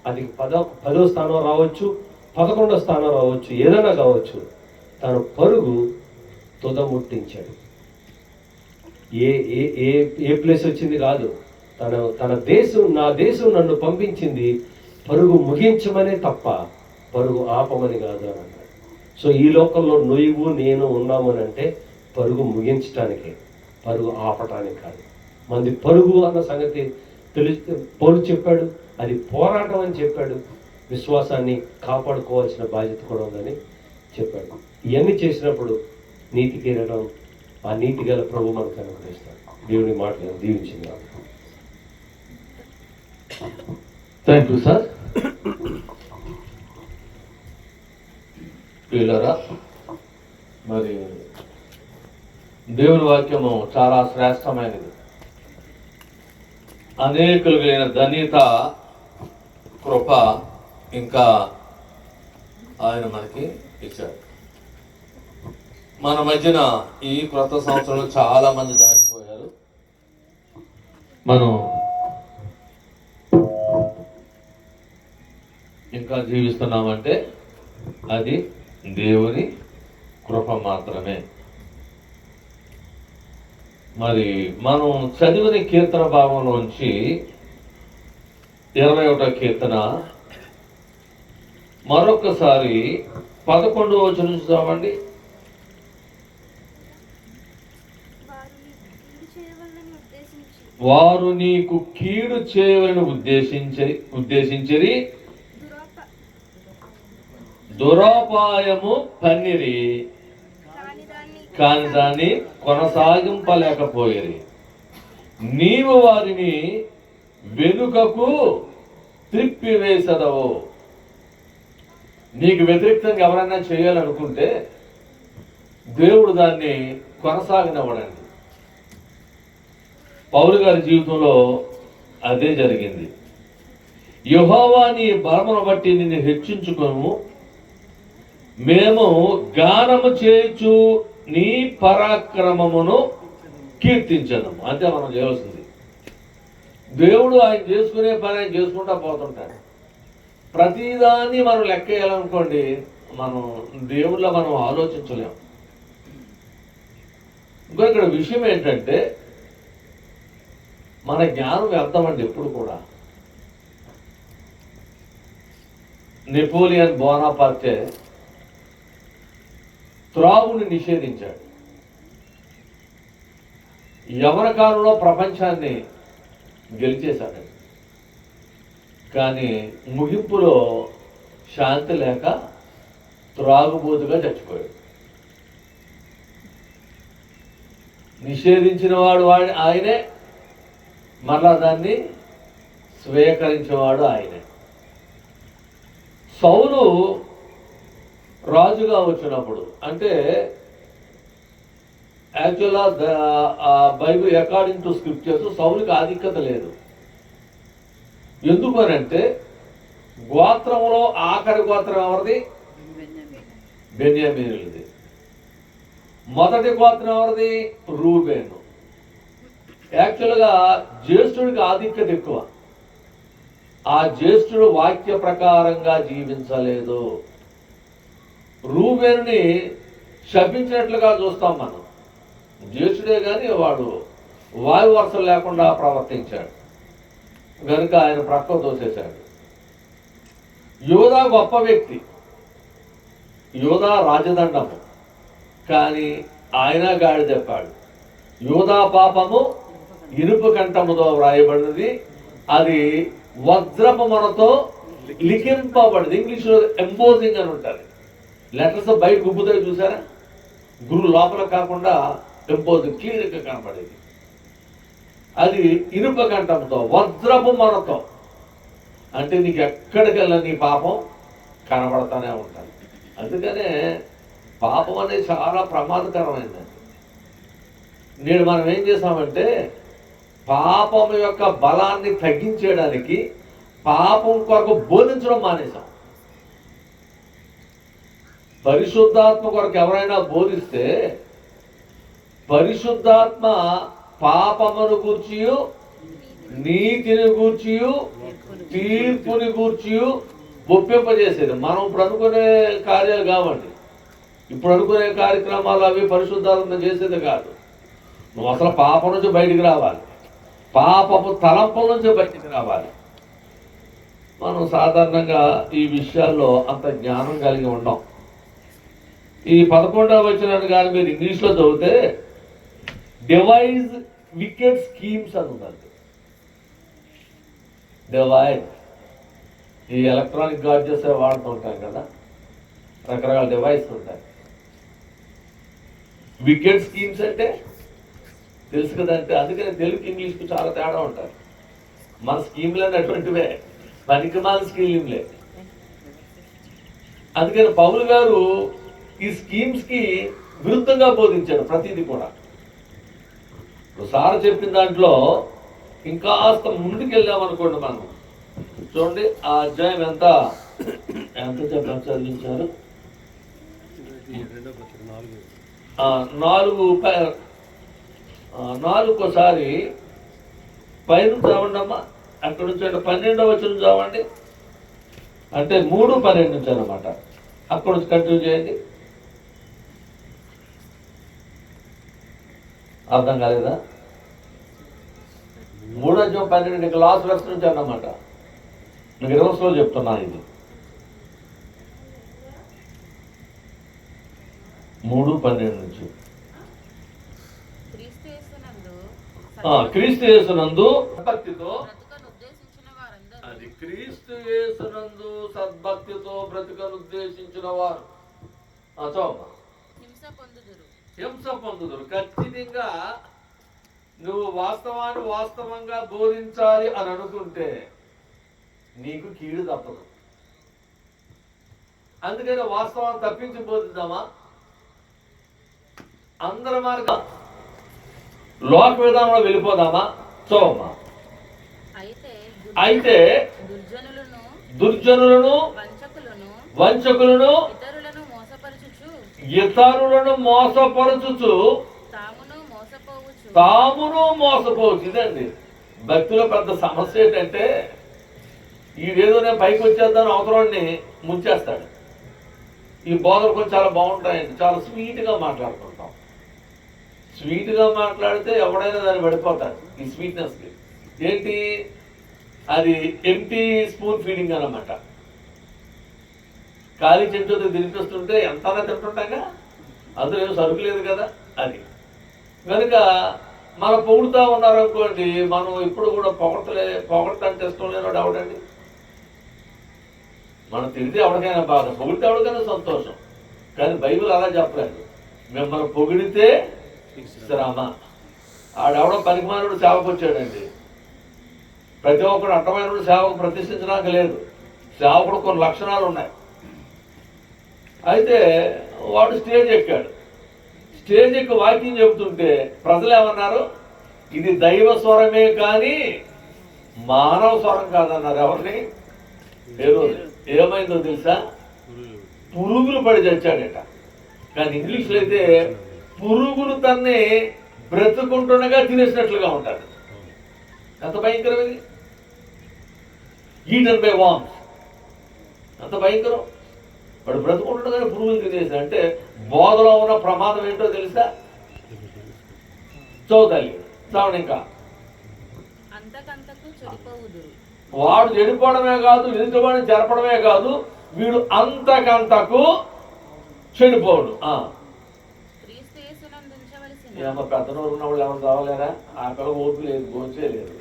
S1: అది 10వ స్థానం రావచ్చు, 11వ స్థానం రావచ్చు, ఏదైనా కావచ్చు, తన పరుగు తుదముట్టించాడు. ఏ ప్లేస్ వచ్చింది కాదు, తన దేశం, నా దేశం నన్ను పంపించింది పరుగు ముగించమనే తప్ప పరుగు ఆపమని కాదు అని అన్నాడు. సో ఈ లోకంలో నువ్వు నేను ఉన్నామని అంటే పరుగు ముగించటానికి, పరుగు ఆపటానికి కాదు. మంది పరుగు అన్న సంగతి తెలిస్తే పౌలు చెప్పాడు, అది పోరాటం అని చెప్పాడు. విశ్వాసాన్ని కాపాడుకోవాల్సిన బాధ్యత కూడా ఉందని చెప్పాడు. ఇవన్నీ చేసినప్పుడు నీతి కిరీటం ఆ నీతి గల ప్రభు మనకు అనుగ్రహిస్తాడు. దేవుని మాటలను దీవించింది.
S2: Thank you sir. పిల్లరా, మరి దేవుని వాక్యము చాలా శ్రేష్టమైనది. అనేకులు కలిగిన ధన్యత, కృప ఇంకా ఆయన మనకి ఇచ్చాడు. మన మధ్యన ఈ క్రొత్త సంవత్సరంలో చాలా మంది దాటిపోయారు. మనం ఇంకా జీవిస్తున్నామంటే అది దేవుని కృప మాత్రమే. మరి మనం చదివిన కీర్తన భాగంలోంచి 21వ కీర్తన మరొకసారి 11వ వచనం చూద్దామండి. వారు నీకు కీడు చేయవలని ఉద్దేశించిరి, దురాపాయము పన్నిరి, కాని దాన్ని కొనసాగింపలేకపోయేది. నీవు వారిని వెనుకకు త్రిప్పివేసదవు. నీకు వ్యతిరేకంగా ఎవరైనా చేయాలనుకుంటే దేవుడు దాన్ని కొనసాగనివ్వడండి. పౌలు గారి జీవితంలో అదే జరిగింది. యెహోవా నీ బలమును బట్టి నిన్ను హెచ్చించుకొను, మేము గానము చేయుచు నీ పరాక్రమమును కీర్తించను. అంతే మనం చేయవలసింది. దేవుడు ఆయన చేసుకునే పని ఆయన చేసుకుంటా పోతుంటాడు. ప్రతిదాన్ని మనం లెక్క వేయాలనుకోండి, మనం దేవుళ్ళ మనం ఆలోచించలేము. ఇంకో ఇక్కడ విషయం ఏంటంటే, మన జ్ఞానం వ్యర్థమండి ఎప్పుడు కూడా. నెపోలియన్ బోనాపార్టే త్రాగుని నిషేధించాడు. యవన కాలంలో ప్రపంచాన్ని గెలిచేశాడు. కానీ ముగింపులో శాంతి లేక త్రాగుబోతుగా చచ్చిపోయాడు. నిషేధించిన వాడు ఆయనే, మరలా దాన్ని స్వీకరించేవాడు ఆయనే. సౌలు రాజుగా వచ్చినప్పుడు, అంటే యాక్చువల్గా బైబిల్ అకార్డింగ్ టు స్క్రిప్చర్స్ సౌలుకి ఆధిక్యత లేదు. ఎందుకు అని అంటే, గోత్రంలో ఆఖరి గోత్రం ఎవరిది? బెన్యామీనులది. మొదటి గోత్రం ఎవరిది? రూబేను. యాక్చువల్గా జ్యేష్ఠుడికి ఆధిక్యత ఎక్కువ. ఆ జ్యేష్ఠుడు వాక్య ప్రకారంగా జీవించలేదు. రూబేనుని శపించినట్లుగా చూస్తాం మనం. జ్యేష్ఠుడే కానీ వాడు వాయు వరుసలు లేకుండా ప్రవర్తించాడు కనుక ఆయన ప్రక్క తోసేశాడు. యోధా గొప్ప వ్యక్తి, యోధా రాజదండము, కానీ ఆయన గాడి తెప్పాడు. యోధా పాపము ఇనుప కంఠముతో వ్రాయబడినది, అది వజ్రపు మనతో లిఖింపబడింది. ఇంగ్లీష్లో ఎంబోజింగ్ అని ఉంటుంది. లెటర్స్ బయట గుబ్బుతాయి చూసారా, గురు లోపల కాకుండా ఎంబోజింగ్ క్లియర్గా కనపడేది. అది ఇనుప కంఠంతో వజ్రపు మనతో, అంటే నీకు ఎక్కడికెళ్ళ నీ పాపం కనబడతానే ఉంటుంది. అందుకనే పాపం అనేది చాలా ప్రమాదకరమైందండి. నేడు మనం ఏం చేసామంటే, పాపం యొక్క బలాన్ని తగ్గించేయడానికి పాపం కొరకు బోధించడం మానేశాం. పరిశుద్ధాత్మ కొరకు ఎవరైనా బోధిస్తే, పరిశుద్ధాత్మ పాపమును గూర్చియు, నీతిని గూర్చియు, తీర్పుని గూర్చియు ఒప్పింపజేసేది. మనం ఇప్పుడు అనుకునే కార్యాలు కావండి. ఇప్పుడు అనుకునే కార్యక్రమాలు అవి పరిశుద్ధాత్మ చేసేది కాదు. నువ్వు అసలు పాపం నుంచి బయటికి రావాలి, పాపపు తలంపుల నుంచి బయటికి రావాలి. మనం సాధారణంగా ఈ విషయాల్లో అంత జ్ఞానం కలిగి ఉండం.
S1: ఈ 11వ వచనాన్ని కానీ మీరు ఇంగ్లీష్లో చదివితే డివైజ్ వికెట్ స్కీమ్స్ అని ఉందండి. డివైజ్, ఈ ఎలక్ట్రానిక్ గాడ్జెట్స్ వాడుతూ ఉంటాం కదా, రకరకాల డివైస్ ఉంటాయి. వికెట్ స్కీమ్స్ అంటే తెలుసు కదంటే, అందుకని తెలుగు ఇంగ్లీష్కి చాలా తేడా ఉంటాయి. మన స్కీమ్లు అటువంటివే, పనికిమాల స్కీమ్లే. అందుకని పౌలు గారు ఈ స్కీమ్స్కి విరుద్ధంగా బోధించాడు ప్రతిదీ కూడా. సార్ చెప్పిన దాంట్లో ఇంకాస్త ముందుకెళ్ళామనుకోండి మనం, చూడండి ఆ అధ్యాయం ఎంత చదివించారు, 4 పైన చదవండి అమ్మా. అక్కడ నుంచి అంటే 12వ వచనం చదవండి, అంటే 3:12 నుంచి అనమాట. అక్కడ నుంచి కంటిన్యూ చేయండి. అర్థం కాలేదా? 3:12 ఇంకా లాస్ట్ వర్స్ నుంచి అన్నమాట. మీకు రివర్స్లో చెప్తున్నా. ఇది 3:12 నుంచి. క్రీస్తు యేసునందు సద్భక్తితో, అది క్రీస్తు యేసునందు సద్భక్తితో బ్రతుకనుద్దేశించిన వారు హింస పొందుదురు. ఖచ్చితంగా నువ్వు వాస్తవాన్ని వాస్తవంగా బోధించాలి అని అనుకుంటే నీకు కీడు తప్పదు. అందుకని వాస్తవాన్ని తప్పించి బోధిద్దామా? అందరి మార్గం లోక విధానంలో వెళ్ళిపోదామా? చూడమ్మా. అయితే దుర్జనులను వంచకులను ఇతరులను మోసపరచుచు తామును మోసపోవచ్చు. ఇదండి భక్తిలో పెద్ద సమస్య. ఏంటంటే ఈడేదో నేను పైకి వచ్చేద్దాను అవతరాన్ని ముంచేస్తాడు. ఈ బోధలు కొంచెం చాలా బాగుంటాయండి, చాలా స్వీట్గా మాట్లాడుకుంటాం. స్వీట్గా మాట్లాడితే ఎవడైనా దాన్ని పడిపోతాడు. ఈ స్వీట్నెస్కి ఏంటి, అది ఎంటీ స్పూన్ ఫీడింగ్ అన్నమాట. ఖాళీ చెట్టుతో తినిపిస్తుంటే ఎంతనా తింటుంటాగా, అందులో ఏం సరుకు లేదు కదా. అది కనుక మనం పొగుడుతూ ఉన్నారనుకోండి, మనం ఇప్పుడు కూడా పొగడతాంటే ఇష్టం లేనివాడు ఎవడండి? మనం తిరిగితే ఎవరికైనా బాధ, పొగిడితే ఎవరికైనా సంతోషం. కానీ బైబిల్ అలా చెప్పలేదు. మిమ్మల్ని పొగిడితే శ్రమ. ఆడెవడో పనికిమానుడు సేవకు వచ్చాడండి. ప్రతి ఒక్కడు అర్థమైన సేవకు ప్రతిష్ఠించడానికి లేదు. సేవకుడు కొన్ని లక్షణాలు ఉన్నాయి. అయితే వాడు స్టేజ్ ఎక్కాడు. స్టేజ్ ఎక్కి వాకింగ్ చెబుతుంటే ప్రజలు ఏమన్నారు, ఇది దైవ స్వరమే కానీ మానవ స్వరం కాదన్నారు. ఎవరిని? ఏమైందో తెలుసా? పురుగులు పడి చచ్చాడట. కానీ ఇంగ్లీష్లో అయితే పురుగులు తన్ని బ్రతుకుంటుండగా తినేసినట్లుగా ఉంటాడు. ఎంత భయంకరం ఇది! ఈటన్ బై వామ్స్, ఎంత భయంకరం. వాడు బ్రతుకుంటుండగానే పురుగులు తినేసి, అంటే బోధలో ఉన్న ప్రమాదం ఏంటో తెలుసా? చదువుతాలి చావడం. ఇంకా వాడు చెడిపోవడమే కాదు, ఎదుటివాడిని జరపడమే కాదు, వీడు అంతకంతకు చెడిపోడు. ఏమో పెద్దనూరు ఉన్న వాళ్ళు ఎవరు చావలేరా? ఆ పిల్ల ఓపు లేదు, గోచే లేదు.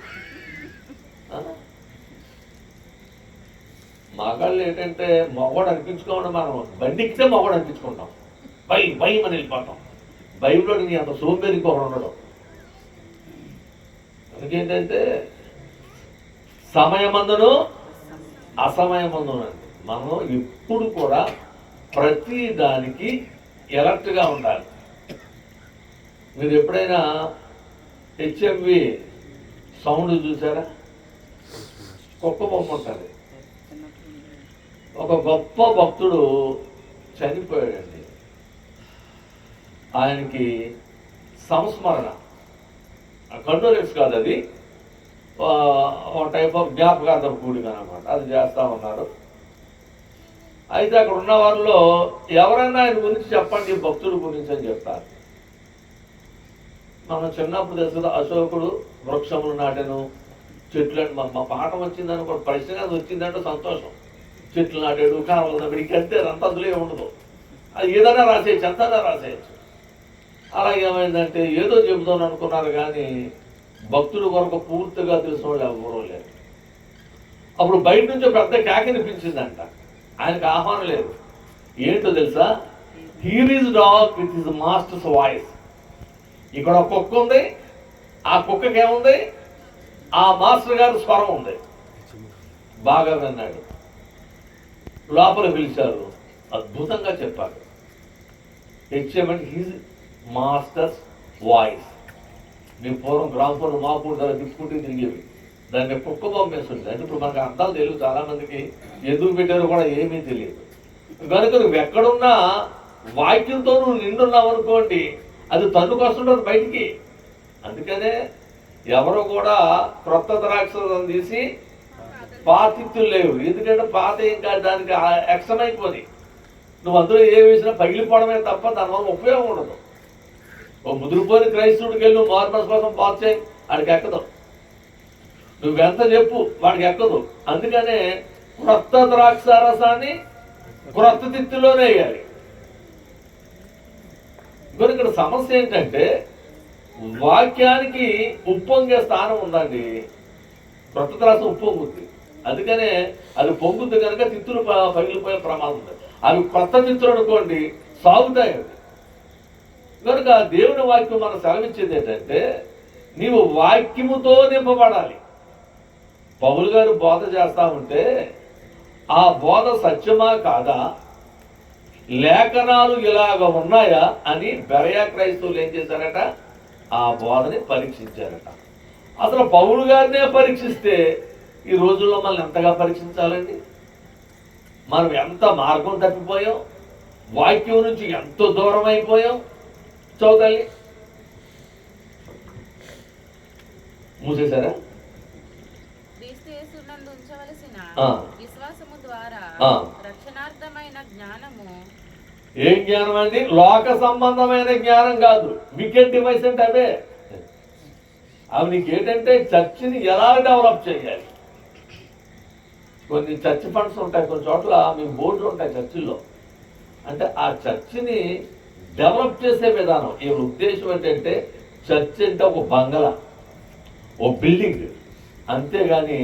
S1: మగాళ్ళు ఏంటంటే మగవాడు అనిపించుకోవడం, మనం బండికితే మగవాడు అనిపించుకుంటాం, భయం అని వెళ్ళిపోతాం. బైబిల్లో నీ అంత సోంబేరికి ఒకడు ఉండడం. అందుకేంటంటే సమయమందును అసమయమందును అండి. మనం ఎప్పుడు కూడా ప్రతి దానికి ఎలర్ట్గా ఉండాలి. మీరు ఎప్పుడైనా హెచ్ఎంవి సౌండ్ చూసారా? కుక్క బొమ్మ ఉంటుంది. ఒక గొప్ప భక్తుడు చనిపోయాడండి. ఆయనకి సంస్మరణ, కండోలెన్స్ కాదు, అది ఒక టైప్ ఆఫ్ జ్ఞాపకార్థం కూడిక అనమాట. అది చేస్తూ ఉన్నారు. అయితే అక్కడ ఉన్న వారిలో ఎవరైనా ఆయన గురించి చెప్పండి, భక్తుడి గురించి అని చెప్తారు. మనం చిన్నప్పుడు తెలుసు, అశోకుడు వృక్షములు నాటెను, చెట్లు. మా పాఠం వచ్చిందని కూడా పరిశ్రమ వచ్చిందంటే సంతోషం. చెట్లు నాటాడు, కాలువలు నాటాడు, ఇంకంతే. అంత అందులో ఉండదు.
S2: అది ఏదైనా రాసేయచ్చు, ఎంతైనా రాసేయచ్చు. అలాగే ఏమైందంటే ఏదో చెబుతాను అనుకున్నారు కానీ భక్తుల కొరకు పూర్తిగా తెలిసిన వాళ్ళు ఎవరూ లేరు. అప్పుడు బయట నుంచి పెద్ద కేకనిపించిందంట, ఆయనకు ఆహ్వానం లేదు. ఏంటో తెలుసా? Here is dog with his masters voice. ఇక్కడ ఒక కుక్క ఉంది, ఆ కుక్కకి ఏముంది? ఆ మాస్టర్ గారి స్వరం ఉంది. బాగా విన్నాడు, లోపల పిలిచారు, అద్భుతంగా చెప్పాడు. హెచ్ఎంఎంట్ హిజ్ మాస్టర్స్ వాయిస్. మీ పూర్వం గ్రామఫోన్ మాపూర్ ధర తిప్పుకుంటూ తిరిగేవి, దాన్ని కుక్క పంపేస్తుంది. అంటే ఇప్పుడు మనకు అర్థాలు తెలియదు, చాలా మందికి ఎందుకు పెట్టారో కూడా ఏమీ తెలియదు. కనుక నువ్వు ఎక్కడున్నా వాక్యంతో నువ్వు నిండున్నావు అనుకోండి, అది తన్నుకొస్తుంటుంది బయటికి. అందుకనే ఎవరు కూడా క్రొత్త ద్రాక్షలను తీసి పాతిత్తులు లేవు. ఎందుకంటే పాత ఇంకా దానికి ఎక్సమైపోయి నువ్వు అందులో ఏ వేసినా పగిలిపోవడమే తప్ప దానివల్ల ఉపయోగం ఉండదు. ఓ ముదిరిపోయిన క్రైస్తవుడికి వెళ్ళి నువ్వు మార్మల్స్ కోసం పాత చేయి, వాడికి ఎక్కదు. నువ్వెంత చెప్పు, వాడికి ఎక్కదు. అందుకనే క్రొత్త ద్రాక్ష రసాన్ని క్రొత్త తిత్తిలోనే వేయాలి. మరి ఇక్కడ సమస్య ఏంటంటే వాక్యానికి ఉప్పొంగే స్థానం ఉందండి. క్రొత్త ద్రాక్ష ఉప్పొంగుద్ది, అందుకనే అది పొంగుద్ది కనుక తిత్తులు పగిలిపోయే ప్రమాదం ఉంది. అవి కొత్త తిత్తులు అనుకోండి సాగుతాయి. కనుక దేవుని వాక్యం మనం సెలవిచ్చేది ఏంటంటే నీవు వాక్యముతో నింపబడాలి. పౌలు గారు బోధ చేస్తా ఉంటే ఆ బోధ సత్యమా కాదా, లేఖనాలు ఇలాగ ఉన్నాయా అని బెరయా క్రైస్తవులు ఏం చేశారట? ఆ బోధని పరీక్షించారట. అసలు పౌలు గారినే పరీక్షిస్తే ఈ రోజుల్లో మనల్ని ఎంతగా పరీక్షించాలండి? మనం ఎంత మార్గం తప్పిపోయాం, వాక్యం నుంచి ఎంతో దూరం అయిపోయాం. చదువుతాలి మూసేశారా?
S3: విశ్వాసము ద్వారా రక్షణార్థమైన జ్ఞానము.
S2: ఏం జ్ఞానం అండి? లోక సంబంధమైన జ్ఞానం కాదు. వికెట్ డివైస్ అంటే అవే. అవి నీకేంటంటే చర్చిని ఎలా డెవలప్ చేయాలి. కొన్ని చర్చ్ ఫండ్స్ ఉంటాయి, కొన్ని చోట్ల మీ బోర్డులు ఉంటాయి చర్చిల్లో. అంటే ఆ చర్చిని డెవలప్ చేసే విధానం. ఈ ఉద్దేశం ఏంటంటే చర్చ్ అంటే ఒక బంగళా, ఓ బిల్డింగ్, అంతేగాని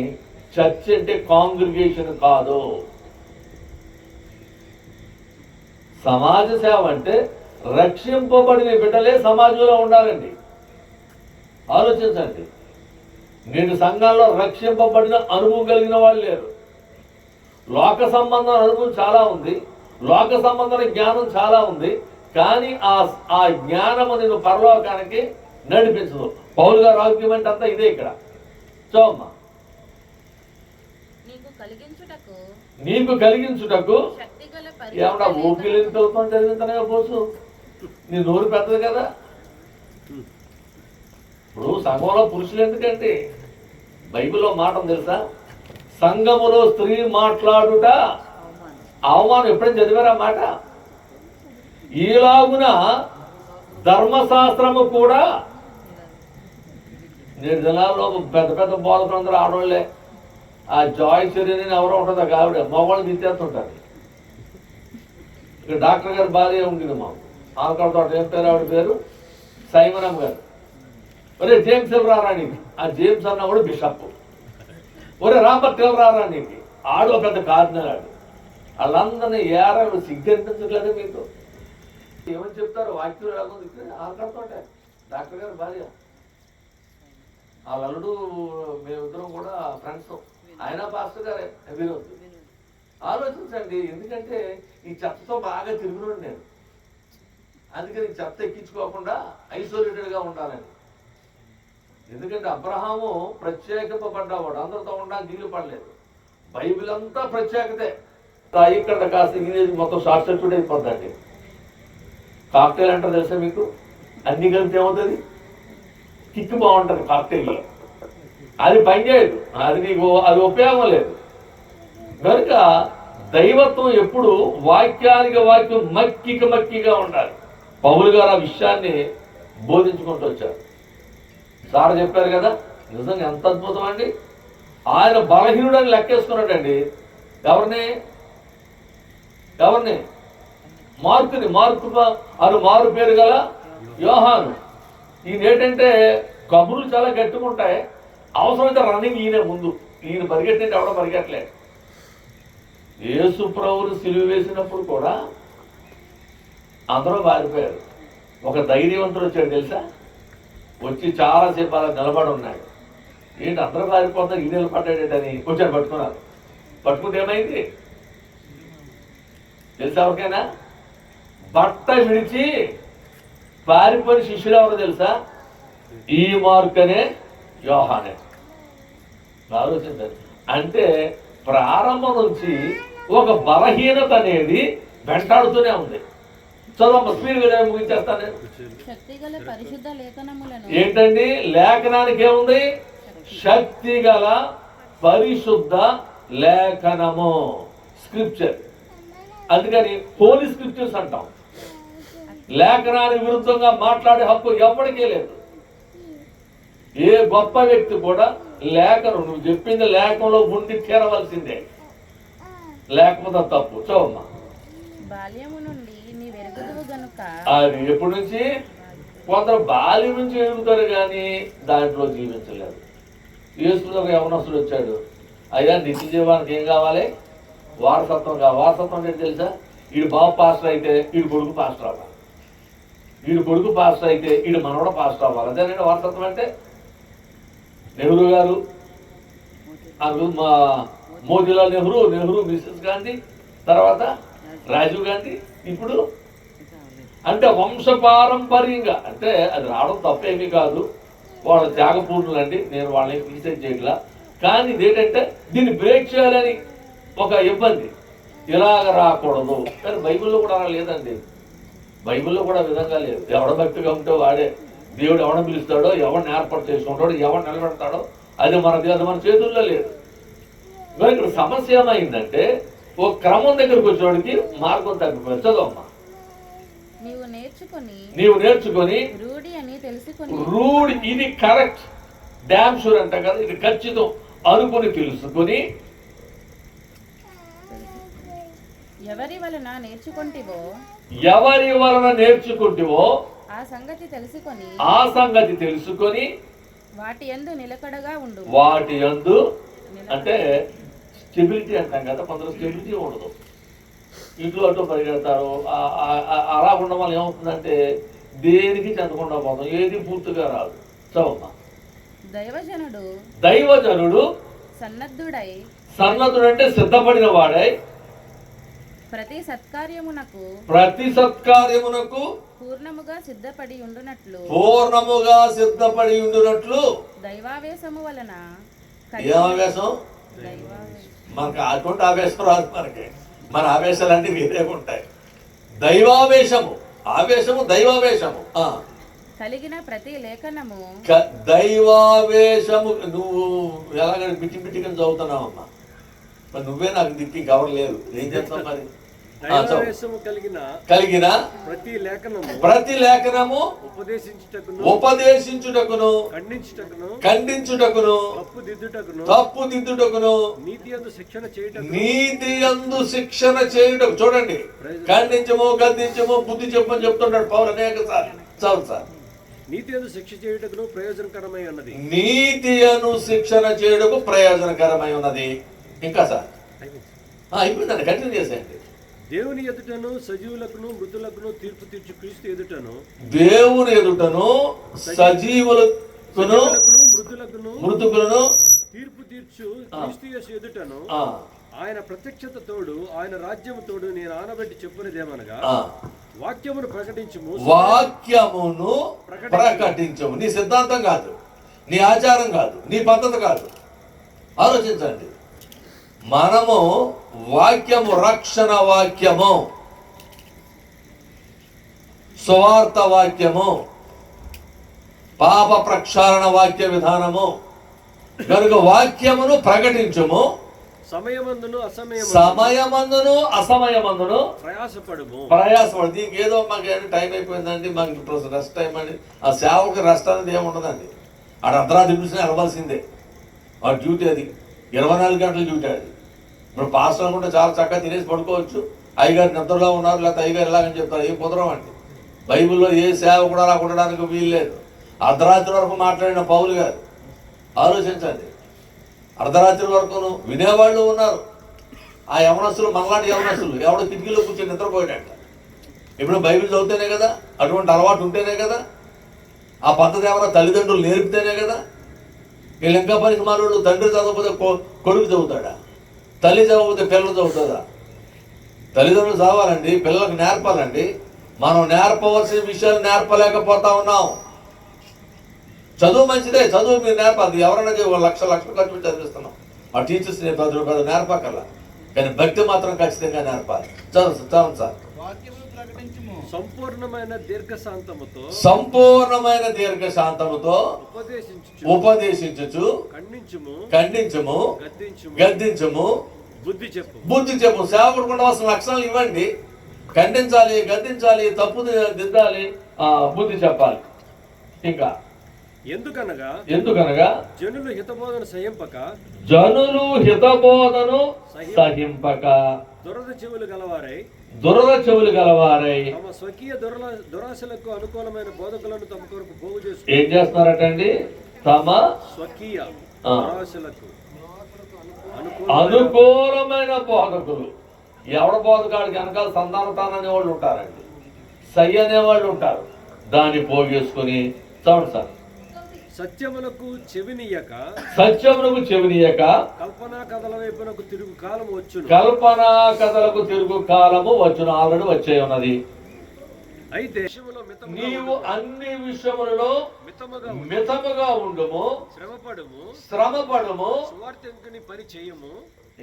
S2: చర్చ్ అంటే కాంగ్రిగేషన్ కాదు. సమాజ సేవ అంటే రక్షింపబడిన బిడ్డలే సమాజంలో ఉండాలండి. ఆలోచించండి, నేను సంఘాల్లో రక్షింపబడిన అనుభవం కలిగిన వాళ్ళు లేరు. లోక సంబంధం అనుభవం చాలా ఉంది, లోక సంబంధమైన జ్ఞానం చాలా ఉంది, కానీ ఆ జ్ఞానము నేను పరలోకానికి నడిపించదు. పౌలు గారు ఆర్గ్యుమెంట్ అంతా ఇదే. ఇక్కడ చూడమ్మా, నీకు కలిగించుటకు ఏమన్నా ఊపిరి తెలుపుకొని చదివింతనగా పోసు, నీ నోరు పెద్దది కదా. ఇప్పుడు సంఘంలో పురుషులు ఎందుకంటే బైబిల్లో మాట తెలుసా? సంఘములో స్త్రీ మాట్లాడుట అవమానం. ఎప్పుడైనా చదివారా మాట? ఈలాగున ధర్మశాస్త్రము కూడా. నేడు దినాల్లో పెద్ద పెద్ద బోధకులందరూ ఆడవాళ్లే. ఆ జాయ్ చర్యని ఎవరో ఉంటుందా ఆవిడ మగవాళ్ళు తీసేస్తుంటారు. ఇక్కడ డాక్టర్ గారు భార్య ఉంటుంది మాకు ఆనకాడ తోట. ఏం పేరు ఆవిడ పేరు? సైమనమ్మ గారు. ఒరే జేమ్స్ రారానికి, ఆ జేమ్స్ అన్నవాడు బిషప్. ఒరే రాబర్ట్ రారానికి, ఆడు పెద్ద కార్డినల్. ఆడు వాళ్ళందరినీ ఏరాడు సిగ్గనిపించట్లేదు మీకు? ఏమని చెప్తారు? వాక్యం రాకుండా ఆనకాడ తోట డాక్టర్ గారు భార్య. వాళ్ళ అల్లుడు మేమిద్దరం కూడా ఫ్రెండ్స్. ఆయన పాస్టర్ గారే వినోద్. ఆలోచించండి, ఎందుకంటే ఈ చెత్తతో బాగా తిరుగుతున్నాడు నేను. అందుకని ఈ చెత్త ఎక్కించుకోకుండా ఐసోలేటెడ్గా ఉండాలని. ఎందుకంటే అబ్రహాము ప్రత్యేకింపబడ్డవాడు, అందరితో ఉండడానికి వీలు పడలేదు. బైబిల్ అంతా ప్రత్యేకతే. ఇక్కడ కాస్త ఇంగ్లీష్ మొత్తం షార్ట్ సర్క్యూట్ అయిపోద్దండి. కాక్టైల్ అంటారు తెలుసా మీకు? అన్ని కలిపితే ఏమవుతుంది? కిక్ బాగుంటుంది కాక్టైల్లో. అది పనిచేయదు, అది నీకు అది ఉపయోగం లేదు. కనుక దైవత్వం ఎప్పుడు వాక్యానికి వాక్యం మక్కిగా ఉండాలి. పౌలు గారు ఆ విషయాన్ని బోధించుకుంటూ వచ్చారు. సార్ చెప్పారు కదా, నిజంగా ఎంత అద్భుతం అండి. ఆయన బలహీనుడని లెక్కేసుకున్నాడండి. ఎవరిని? మార్కు అని మారు పేరు గల యోహాను. ఈయన ఏంటంటే కబుర్లు చాలా గట్టిగా ఉంటాయి, అవసరమైతే రన్నింగ్ ఈయన ముందు. ఈయన పరిగెట్టింటే ఎవడో పరిగెట్టలేదు. యేసు ప్రభువును సిలువ వేసినప్పుడు కూడా అందరూ పారిపోయారు. ఒక ధైర్యవంతుడు వచ్చాడు తెలుసా, వచ్చి చాలాసేపు అలా నిలబడి ఉన్నాడు. ఏంటి అందరూ పారిపోతారు, ఈ నిలబడ్డాడని వచ్చాడు. పట్టుకున్నారు. పట్టుకుంటే ఏమైంది తెలుసా ఎవరికైనా? బట్ట విడిచి పారిపోయిన శిష్యులు ఎవరో తెలుసా? ఈ మార్కు అనే యోహానే. ఆలోచించారు. అంటే ప్రారంభం నుంచి ఒక బలహీనత అనేది వెంటాడుతూనే ఉంది. చదవ స్పీడ్ గా ముగించేస్తాను. ఏంటండి లేఖనానికి ఏముంది? శక్తి గల పరిశుద్ధ లేఖనము, స్క్రిప్చర్. అందుకని హోలీ స్క్రిప్చర్స్ అంటాం. లేఖనానికి విరుద్ధంగా మాట్లాడే హక్కు ఎవరికీ లేదు. ఏ గొప్ప వ్యక్తి కూడా లేఖను, నువ్వు చెప్పింది లేఖంలో ఉండి తీరవలసిందే, లేకపోతే తప్పు. చూడమ్మా, అది ఎప్పటి నుంచి? కొందరు బాల్యం నుంచి ఎదుగుతారు కానీ దాంట్లో జీవించలేదు. యేసులోకి యవనస్తుడు వచ్చాడు, అయ్యా నిత్య జీవానికి ఏం కావాలి? వారసత్వం కావాలి. వారసత్వం ఏంటి తెలుసా? వీడు బాబు పాస్టర్ అయితే వీడు కొడుకు పాస్టర్ అవ్వాలి, వీడు కొడుకు పాస్టర్ అయితే వీడు మనవడ పాస్టర్ అవ్వాలి. అదేనండి వారసత్వం అంటే. నెహ్రూ గారు, మోతీలాల్ నెహ్రూ మిసెస్ గాంధీ, తర్వాత రాజీవ్ గాంధీ. ఇప్పుడు అంటే వంశపారంపర్యంగా, అంటే అది రావడం తప్పేమీ కాదు, వాళ్ళ త్యాగపూర్ణులు అండి, నేను వాళ్ళని క్రిటిసైజ్ చేయట్లా. కానీ ఇదేంటంటే దీన్ని బ్రేక్ చేయాలని ఒక ఇబ్బంది, ఇలాగ రాకూడదు. కానీ బైబిల్లో కూడా అలా లేదండి. బైబిల్లో కూడా విధంగా లేదు. ఎవడ భక్తిగా ఉంటే వాడే దేవుడు ఎవడ పిలుస్తాడో, ఎవరిని ఏర్పాటు చేసుకుంటాడో, ఎవరిని నిలబెడతాడో అది మన చేతుల్లో లేదు. మరి ఇక్కడ సమస్య ఏమైందంటే ఒక క్రమం దగ్గరికి వచ్చేవాడికి మార్గం తగ్గిపోయింది. చదవమ్మా. నీవు నేర్చుకొని రూఢి, ఇది కరెక్ట్, డ్యామ్ షూర్ అంట కదా, ఇది ఖచ్చితం అనుకుని తెలుసుకొని
S3: ఎవరి వలన
S2: నేర్చుకుంటివో
S3: ఆ
S2: సంగతి తెలుసుకొని
S3: వాటి యందు నిలకడగా ఉండు.
S2: వాటి యందు అంటే స్టెబిలిటీ అంటాం కదా, కొందరు స్టెబిలిటీ ఉండదు, ఇటు అటు పరిగెడతారు. అలా ఉండడం వల్ల ఏమవుతుందంటే దేనికి చెందకుండా పోతాం, ఏది పూర్తిగా రాదు. చదువుతా. దైవజనుడు సన్నద్ధుడంటే సిద్ధపడిన వాడై
S3: ప్రతి సత్కార్యమునకు పూర్ణముగా సిద్ధపడి ఉండునట్లు దైవావేశము వలన.
S2: ఏమావేశం? మనకు అటువంటి ఆవేశం రాదు. మన ఆవేశాలు అంటే వేరే ఉంటాయి. దైవావేశము, ఆవేశము, దైవావేశము
S3: కలిగిన ప్రతి లేఖనము.
S2: దైవావేశము నువ్వు ఎలాగ బిట్టిగా చదువుతున్నావమ్మా, మరి నువ్వే నాకు దిక్కి కవర్ లేదు, ఏం చేస్తావు మరి? కలిగిన ప్రతి లేఖనము ఉపదేశించుటకును ఖండించుటకును తప్పుదిద్దుటకును నీతి యందు శిక్షణ చేయుటకు. చూడండి, ఖండించము గద్దించము బుద్ధి చెప్పని చెప్తుంటాడు పౌరు అనేక సార్లు. చదువు సార్.
S4: నీతి యందు శిక్ష చేయుటకు ప్రయోజనకరమై ఉన్నది.
S2: నీతి యందు శిక్షణ చేయుటకు ప్రయోజనకరమై ఉన్నది. ఇంకా సార్ అయిపోయిందండి, కంటిన్యూ చేసేయండి.
S4: దేవుని ఎదుటను సజీవులకును మృతులకును తీర్పు తీర్చు క్రీస్తు ఎదుటను.
S2: దేవుని ఎదుటను సజీవులకును మృతులను
S4: తీర్పు తీర్చు క్రీస్తు యేసు ఎదుటను ఆయన ప్రత్యక్షత తోడు, ఆయన రాజ్యము తోడు నేను ఆనబెట్టి చెప్పునేదేమనగా వాక్యమును ప్రకటించము.
S2: వాక్యమును ప్రకటించము. నీ సిద్ధాంతం కాదు, నీ ఆచారం కాదు, నీ పద్ధతి కాదు. ఆలోచించండి. మనము వాక్యము, రక్షణ వాక్యము, సువార్త వాక్యము, పాప ప్రక్షాళన వాక్య విధానము కనుక వాక్యమును ప్రకటించుము.
S4: సమయమందును
S2: అసమయమందును ప్రయాసపడు. దీనికి ఏదో మాకు టైం అయిపోయిందండి, మాకు రెస్ట్ టైం అండి. ఆ సేవకు రెస్ట్ అనేది ఏముండదండి. ఆడ అర్ధరాత్రి పిలిచిన వెళ్ళవలసిందే. ఆ డ్యూటీ అది 24 గంటల డ్యూటీ. అది
S5: ఇప్పుడు పాస్టర్ అనుకుంటే చాలా చక్కగా తినేసి పడుకోవచ్చు, అయ్యగారు నిద్రలో ఉన్నారు లేకపోతే అయ్యగారు ఎలాగని చెప్తారు. ఏం కుదరమండి. బైబిల్లో ఏ సేవ కూడా అలా ఉండడానికి వీల్లేదు. అర్ధరాత్రి వరకు మాట్లాడిన పౌలు గారు ఆలోచించండి. అర్ధరాత్రి వరకును వినేవాళ్ళు ఉన్నారు. ఆ యవనస్తులు మనలాంటి యవనస్తులు ఎవడో కిటికీలో కూర్చొని నిద్రపోయాడంట. ఇప్పుడు బైబిల్ చదివితేనే కదా, అటువంటి అలవాటు ఉంటేనే కదా, ఆ పద్ధతి ఎవరో తల్లిదండ్రులు నేర్పితేనే కదా. వీళ్ళు ఇంకా పనికి మాలోళ్ళు తండ్రి చదవకపోతే కొడుకు చదువుతాడా, తల్లి చదవకపోతే పిల్లలు చదువుతుందా? తల్లిదండ్రులు చదవాలండి, పిల్లలకు నేర్పాలండి. మనం నేర్పవలసిన విషయాలు నేర్పలేకపోతా ఉన్నాం. చదువు మంచిదే, చదువు మీరు నేర్పాలి. ఎవరైనా లక్షలు ఖర్చు పెట్టి చదివిస్తున్నాం. ఆ టీచర్స్ నేను 10 రూపాయలు నేర్పకల్లా, కానీ భక్తి మాత్రం ఖచ్చితంగా నేర్పాలి. చదవండి సార్.
S4: సంపూర్ణమైన
S5: దీర్ఘశాంతముతో ఉపదేశించుచు ఖండించుము గద్దించుము బుద్ధి చెప్పు. సేవకుడు ఉండవలసిన లక్షణాలు ఇవ్వండి. ఖండించాలి, గద్దించాలి, తప్పు దిద్దాలి, బుద్ధి చెప్పాలి. ఇంకా ఎందుకనగా
S4: జనులు హితబోధన
S5: సహింపక
S4: దురద చెవులు గలవారై తమ స్వకీయ దురాశలకు అనుకూలమైన బోధకులను తమ కొరకు పోగు చేస్తారు.
S5: ఏం చేస్తున్నారటండి? తమ
S4: స్వకీయ దురాశలకు
S5: అనుకూలమైన బోధకులు. ఎవడ బోధకాడికి వెనకాల సంతానతాన్ అనేవాళ్ళు ఉంటారండి, సై అనేవాళ్ళు ఉంటారు. దాన్ని పోగేసుకుని చూడండి సార్.
S4: సత్యములకు చెవినీయక కల్పనా కథల వైపునకు తిరుగు కాలము వచ్చును.
S5: ఆల్రెడీ వచ్చే ఉన్నది.
S4: అయితే
S5: నీవు అన్ని విషయములలో మితముగా ఉండుము, శ్రమపడుము,
S4: సువార్తికుని పని చేయము.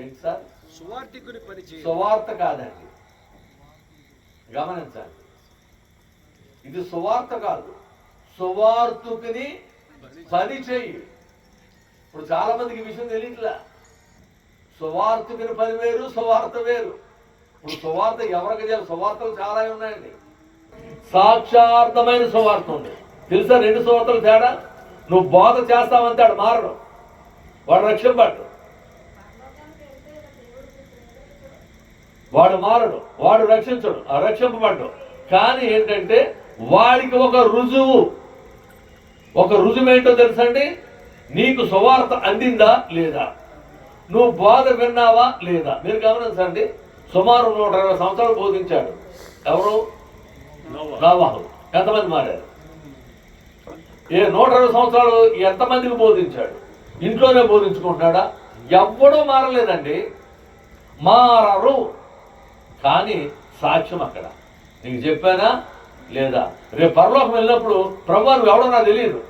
S5: ఏంటి సార్?
S4: సువార్తికుని పని చేయము.
S5: సువార్త కాదండి, గమనించండి. ఇది సువార్త కాదు, సువార్తుకుని పని చెయ్యి. ఇప్పుడు చాలా మందికి ఈ విషయం తెలియట్లా. సువార్తుకుని పని వేరు, సువార్త వేరు. ఇప్పుడు సువార్త ఎవరికి చేయాలి? సువార్తలు చాలా ఉన్నాయండి. సాక్షార్థమైన సువార్త ఉంది, తెలుసా? 2 సువార్తలు తేడా. నువ్వు బోధ చేస్తావంటే వాడు మారడు, వాడు రక్షింపడ్డు. వాడు మారడు, వాడు రక్షించడు, రక్షింపబడ్డు. కానీ ఏంటంటే వాడికి ఒక రుజువు ఏంటో తెలుసండి? నీకు సువార్త అందిందా లేదా, నువ్వు బోధ విన్నావా లేదా. మీరు గమనించండి. సుమారు 120 సంవత్సరాలు బోధించాడు. ఎవరు? నోవహు. ఎంతమంది మారారు? 120 సంవత్సరాలు ఎంతమందికి బోధించాడు? ఇంట్లోనే బోధించుకుంటున్నాడా? ఎవ్వడూ మారలేదండి, మారరు. కానీ సాక్ష్యం అక్కడ. నీకు చెప్పానా లేదా? రేపు పరలోకం వెళ్ళినప్పుడు ప్రభువా నువ్వు ఎవడో నాకు తెలియదు,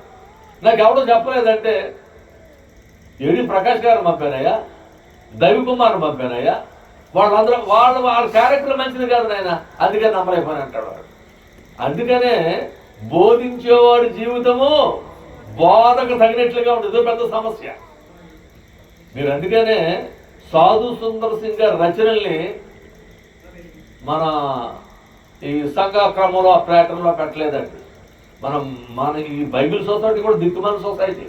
S5: నాకు ఎవడో చెప్పలేదంటే, ఏడి ప్రకాష్ గారు పంపానయ్యా, దైవకుమార్ పంపానయ్యా, వాళ్ళందరూ వాళ్ళ క్యారెక్టర్ మంచిది కాదు నాయన, అందుకని నమ్మలేకపోయిన అంటాడు వాడు. అందుకనే బోధించేవాడి జీవితము బోధకు తగినట్లుగా ఉండదు. పెద్ద సమస్య. మీరు అందుకనే సాధు సుందర్ సింగ్ గారి రచనల్ని మన ఈ సంఘ క్రమంలో ప్యాటర్న్లో పెట్టలేదండి. మన ఈ బైబిల్ సొసైటీ కూడా దిక్కుమాల సొసైటీ.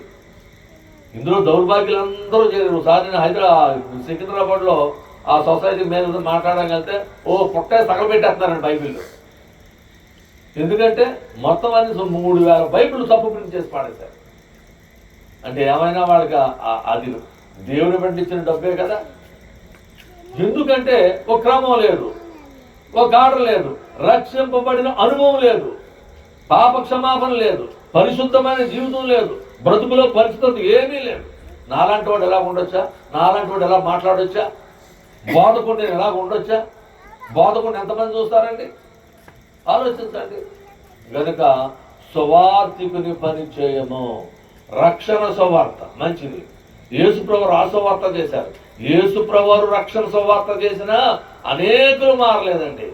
S5: ఇందులో దౌర్భాగ్యులందరూ చేరారు. ఒకసారి నేను సికింద్రాబాద్లో ఆ సొసైటీ మీద మాట్లాడగలిగితే పుట్టే తగలబెట్టేస్తున్నారండి బైబిల్. ఎందుకంటే మొత్తం అన్ని 3000 బైబిల్ తప్పు ప్రింట్ చేసి పాడేశారు. అంటే ఏమైనా వాళ్ళకి అది దేవుని పండించిన డబ్బే కదా. ఎందుకంటే ఒక క్రమం లేదు, ఒక ఆర్డర్ లేదు, రక్షింపబడిన అనుభవం లేదు, పాప క్షమాపణ లేదు, పరిశుద్ధమైన జీవితం లేదు, బ్రతుకులో పరిస్థితి ఏమీ లేదు. నాలాంటి వాడు ఎలా ఉండొచ్చా? నాలాంటి వాడు ఎలా మాట్లాడొచ్చా? బోధకుడు నేను ఎలా ఉండొచ్చా? బోధకుడిని ఎంతమంది చూస్తారండి? ఆలోచించండి. గనుక సువార్తికుని పని చేయము. రక్షణ సువార్త మంచిది. యేసుప్రభు ఆ సువార్త చేశారు. యేసుప్రభు రక్షణ సువార్త చేసినా అనేకులు మారలేదండి.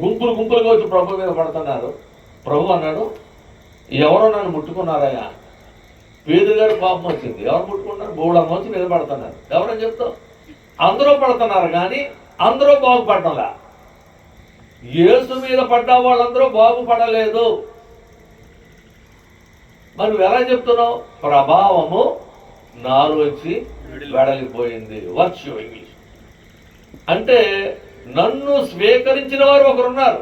S5: గుంపులుగా వచ్చి ప్రభు మీద పడుతున్నారు. ప్రభు అన్నాడు, ఎవరో నన్ను ముట్టుకున్నారయ్యా. పేదరు గారు పాపం వచ్చింది, ఎవరు ముట్టుకున్నారు? 300 వచ్చి మీద పడుతున్నారు. ఎవరని చెప్తావు? అందరూ పడుతున్నారు కానీ అందరూ బాగుపడటంలా. యేసు మీద పడ్డ వాళ్ళందరూ బాగుపడలేదు. మరి నువ్వు ఎలా చెప్తున్నావు? ప్రభావము నాలోంచి వెడలిపోయింది. వర్చ్యూ ఇంగ్లీష్ అంటే నన్ను స్వీకరించిన వారు ఒకరున్నారు,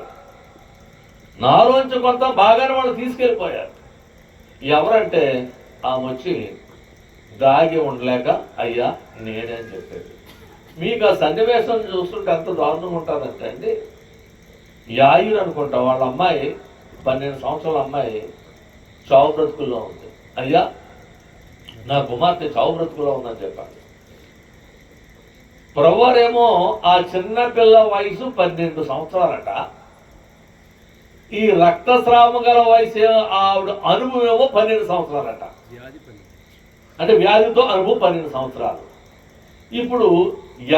S5: నాలోంచి కొంత బాగానే వాళ్ళు తీసుకెళ్ళిపోయారు. ఎవరంటే ఆమె వచ్చి దాగి ఉండలేక అయ్యా నేనే అని చెప్పేది. మీకు ఆ సన్నివేశం చూస్తుంటే ఎంత దారుణంగా ఉంటుందంటే అండి, యాయుడు అనుకుంటా వాళ్ళ అమ్మాయి 12 సంవత్సరాల అమ్మాయి చావు బ్రతుకుల్లో ఉంది. అయ్యా నా కుమార్తె చావు బ్రతుకుల్లో ఉందని చెప్పాడు. ప్రభువారేమో ఆ చిన్న పిల్ల వయసు 12 సంవత్సరాలట, ఈ రక్తస్రావం గల వయసు ఆవిడ అనుభవం ఏమో 12 సంవత్సరాలట. అంటే వ్యాధితో అనుభవం 12 సంవత్సరాలు. ఇప్పుడు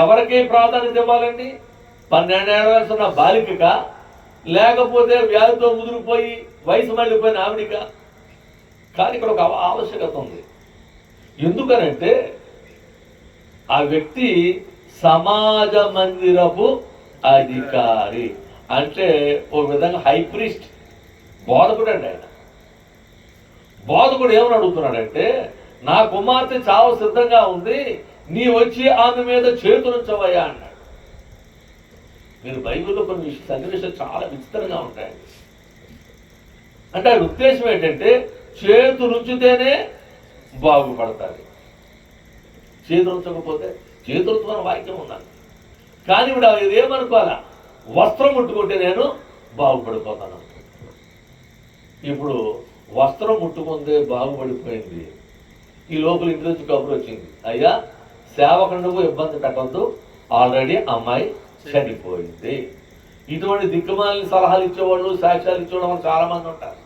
S5: ఎవరికి ప్రాధాన్యత ఇవ్వాలండి? 12 ఏళ్ల వయసు ఉన్న బాలికక, లేకపోతే వ్యాధితో ముదిరిపోయి వయసు మళ్ళీపోయిన ఆవిడిక? కానీ ఇక్కడ ఒక ఆవశ్యకత ఉంది. ఎందుకనంటే ఆ వ్యక్తి సమాజ మందిరపు అధికారి, అంటే ఒక విధంగా హై ప్రీస్ట్, బోధకుడు అండి ఆయన. బోధకుడు ఏమని అడుగుతున్నాడంటే, నా కుమార్తె చావు సిద్ధంగా ఉంది, నీ వచ్చి ఆమె మీద చేతులుంచవయ్యా అన్నాడు. మీరు బైబిల్లో కొన్ని సన్నివేశాలు చాలా విచిత్రంగా ఉంటాయండి. అంటే ఆయన ఉద్దేశం ఏంటంటే చేతులుంచితేనే బాగుపడతాడు, చేతులుంచకపోతే, చేతులతో మన వాక్యం ఉన్నాను కానీ ఇప్పుడు ఇదేమనుకోవాలా, వస్త్రం ముట్టుకుంటే నేను బాగుపడిపోతాను. ఇప్పుడు వస్త్రం ముట్టుకుందే బాగుపడిపోయింది. ఈ లోపల ఇంటి నుంచి కబురు వచ్చింది, అయ్యా సేవకుడుకు ఇబ్బంది పెట్టద్దు, ఆల్రెడీ అమ్మాయి చనిపోయింది. ఇటువంటి దిక్కుమాలిన సలహాలు ఇచ్చేవాళ్ళు, సాక్ష్యాలు ఇచ్చేవాళ్ళు చాలా మంది ఉంటారు.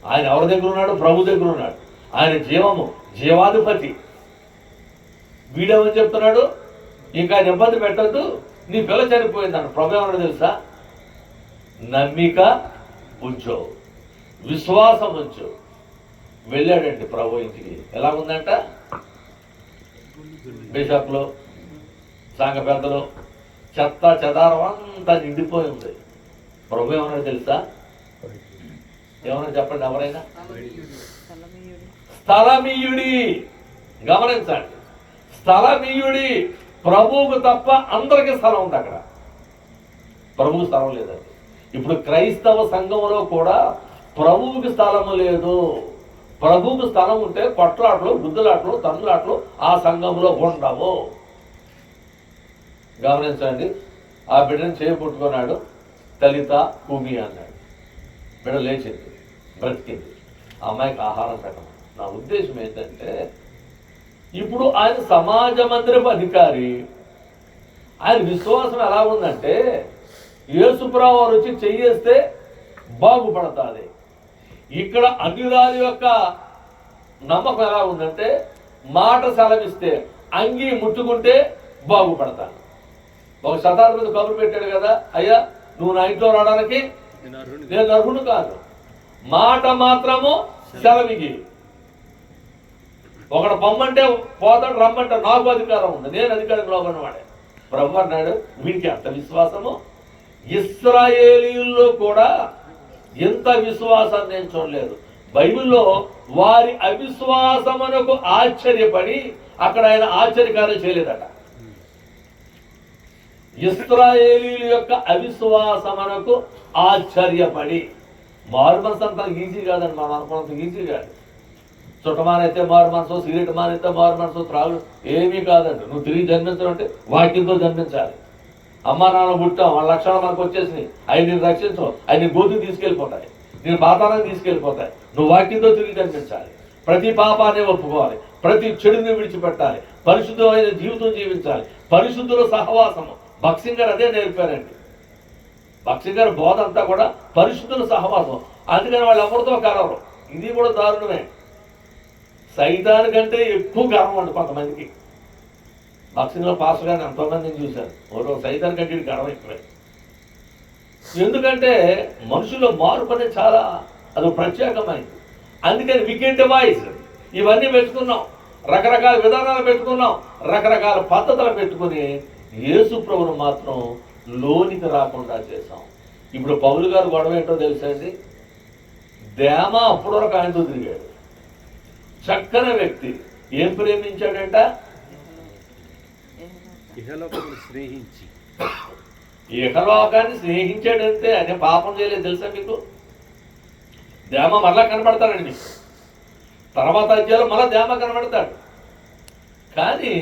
S5: ఆయన ఎవరి దగ్గర ఉన్నాడు? ప్రభు దగ్గర ఉన్నాడు. ఆయన జీవము, జీవాధిపతి. వీడేమని చెప్తున్నాడు, ఇంకా ఆయన ఇబ్బంది పెట్టద్దు, నీ పిల్ల చనిపోయిందన్న. ప్రభు ఏమన్నా తెలుసా? నమ్మిక ఉంచో, విశ్వాసం ఉంచో. వెళ్ళాడండి ప్రభు ఇంటికి. ఎలా ఉందంట? బిషప్లో, సంఘ పెద్దలు, చెత్త చెదారం అంతా నిండిపోయి ఉంది. ప్రభు ఏమన్నా తెలుసా? ఏమన్నా చెప్పండి ఎవరైనా? స్థలమీయుడి. గమనించండి, స్థలమీయుడి. ప్రభువుకు తప్ప అందరికీ స్థలం ఉంది అక్కడ, ప్రభువుకు స్థలం లేదండి. ఇప్పుడు క్రైస్తవ సంఘంలో కూడా ప్రభువుకి స్థలము లేదు. ప్రభువుకు స్థలం ఉంటే కొట్లాటలు, గుద్దులాటలు, తండ్రులాటలు ఆ సంఘంలో ఉండవు. గమనించండి, ఆ బిడ్డను చేపట్టుకున్నాడు, తలిత భూమి అన్నాడు. బిడ్డ లేచింది, బ్రతికింది. ఆ అమ్మాయికి ఆహారం పెట్టడం. నా ఉద్దేశం ఏంటంటే, ఇప్పుడు ఆయన సమాజ మందిరపు అధికారి. ఆయన విశ్వాసం ఎలా ఉందంటే, యేసుప్రభువు వారు వచ్చి చెయ్యేస్తే బాగుపడతాది. ఇక్కడ అన్యురాలి యొక్క నమ్మకం ఎలా ఉందంటే, మాట సెలవిస్తే, అంగి ముట్టుకుంటే బాగుపడతాను. ఒక శతాబ్దం మీద కబురు పెట్టాడు కదా, అయ్యా నువ్వు నా ఇంట్లో రావడానికి నేను అర్హుడు కాదు, మాట మాత్రము సెలవిగి. ఒకడు పొమ్మంటే పోతాడు, రమ్మంటే నాకు అధికారం ఉంది, నేను అధికారం లోబడినవాడే. ప్రభు అన్నాడు, వీడికి అంత విశ్వాసము. ఇశ్రాయేలీయుల్లో కూడా ఎంత విశ్వాసాన్ని నేను చూడలేదు. బైబిల్లో వారి అవిశ్వాసమునకు ఆశ్చర్యపడి అక్కడ ఆయన ఆశ్చర్యకార్యం చేయలేదట. ఇశ్రాయేలీయుల యొక్క అవిశ్వాసమునకు ఆశ్చర్యపడి. మారు మనసు అంత ఈజీ కాదండి, మనం అనుకున్నంత ఈజీ కాదు. చుట్టమానైతే మారు మనసు, సిగరెట్ మానైతే మారు మనసు, త్రాగు ఏమీ కాదండి. నువ్వు తిరిగి జన్మించడం అంటే వాక్యంతో జన్మించాలి. అమ్మ నాన్న పుట్టాం, వాళ్ళ లక్షణాలు మనకు వచ్చేసినాయి, అవి నేను రక్షించవు, అవి నీ గోతుకు తీసుకెళ్ళిపోతాయి, నేను పాతాళానికి తీసుకెళ్ళిపోతాయి. నువ్వు వాక్యంతో తిరిగి జన్మించాలి. ప్రతి పాపాన్ని ఒప్పుకోవాలి, ప్రతి చెడుని విడిచిపెట్టాలి, పరిశుద్ధమైన జీవితం జీవించాలి, పరిశుద్ధుల సహవాసము. భక్సింగ్ గారు అదే నేర్పారండి. భక్సింగ్ గారు బోధ అంతా కూడా పరిశుద్ధుల సహవాసం. అందుకని వాళ్ళు ఎవరితో కలవరు. ఇది కూడా దారుణమే. సైతాన్ కంటే ఎక్కువ గర్వం అండి కొంతమందికి. భక్సింగ్లో పాస్టర్ గారిని ఎంతోమందిని చూశాను, ఓరో సైతాన్ కంటే గర్వం ఎక్కువే. ఎందుకంటే మనుషుల్లో మార్పు అనేది చాలా అది ప్రత్యేకమైంది. అందుకని వికెండ్ వాయిస్ ఇవన్నీ పెట్టుకున్నాం, రకరకాల విధానాలు పెట్టుకున్నాం, రకరకాల పద్ధతులు పెట్టుకుని యేసు ప్రభువును మాత్రం లోనికి రాకుండా చేశాం. ఇప్పుడు పౌలు గారు గొడవ ఏంటో తెలుసండి, దేమ అప్పటి వరకు ఆయనతో తిరిగాడు, చక్కని వ్యక్తి. ఏం ప్రేమించాడంట?
S4: ఇహలోకమును స్నేహించి.
S5: ఇహలోకాన్ని స్నేహించాడంతే, అనే పాపం చేయలేదు. తెలుసా మీకు? దేమ మరలా కనబడతాడండి మీకు. తర్వాత అధ్యాయంలో మళ్ళా దేమ కనబడతాడు. కానీ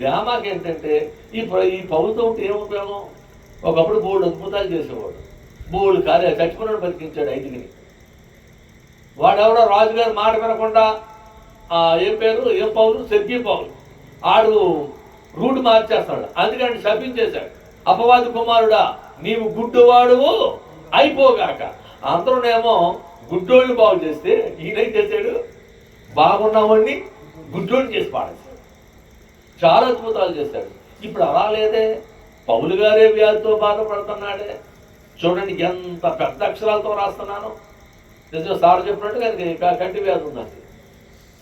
S5: దేమాకి ఏంటంటే ఈ పౌరుతో ఉంటే ఏం ఉపయోగం? ఒకప్పుడు బోల్డ్ అద్భుతాలు చేసేవాడు, బోల్డ్ కార్యాలు, చచ్చిపోయినాడు బతికించాడు 5ని. వాడెవడో రాజుగారి మాట వినకుండా ఏం పౌలు? సెర్గీ పౌలు. ఆడు రూట్ మార్చేస్తాడు. అందుకని శపించేశాడు, అపవాది కుమారుడా నీవు గుడ్డువాడువు అయిపోగాక. అందరూనేమో గుడ్డోళ్ళు బాగు చేస్తే ఈయనేం చేశాడు? బాగున్నామని గుడ్డోళ్ళు చేసి పాడేశాడు. చాలా అద్భుతాలు చేశాడు. ఇప్పుడు అలా లేదే. పౌలు గారే వ్యాధితో బాధపడుతున్నాడే. చూడండి ఎంత పెద్ద అక్షరాలతో రాస్తున్నాను. నిజం సార్ చెప్పినట్టు కంటి వ్యాధి ఉన్నది,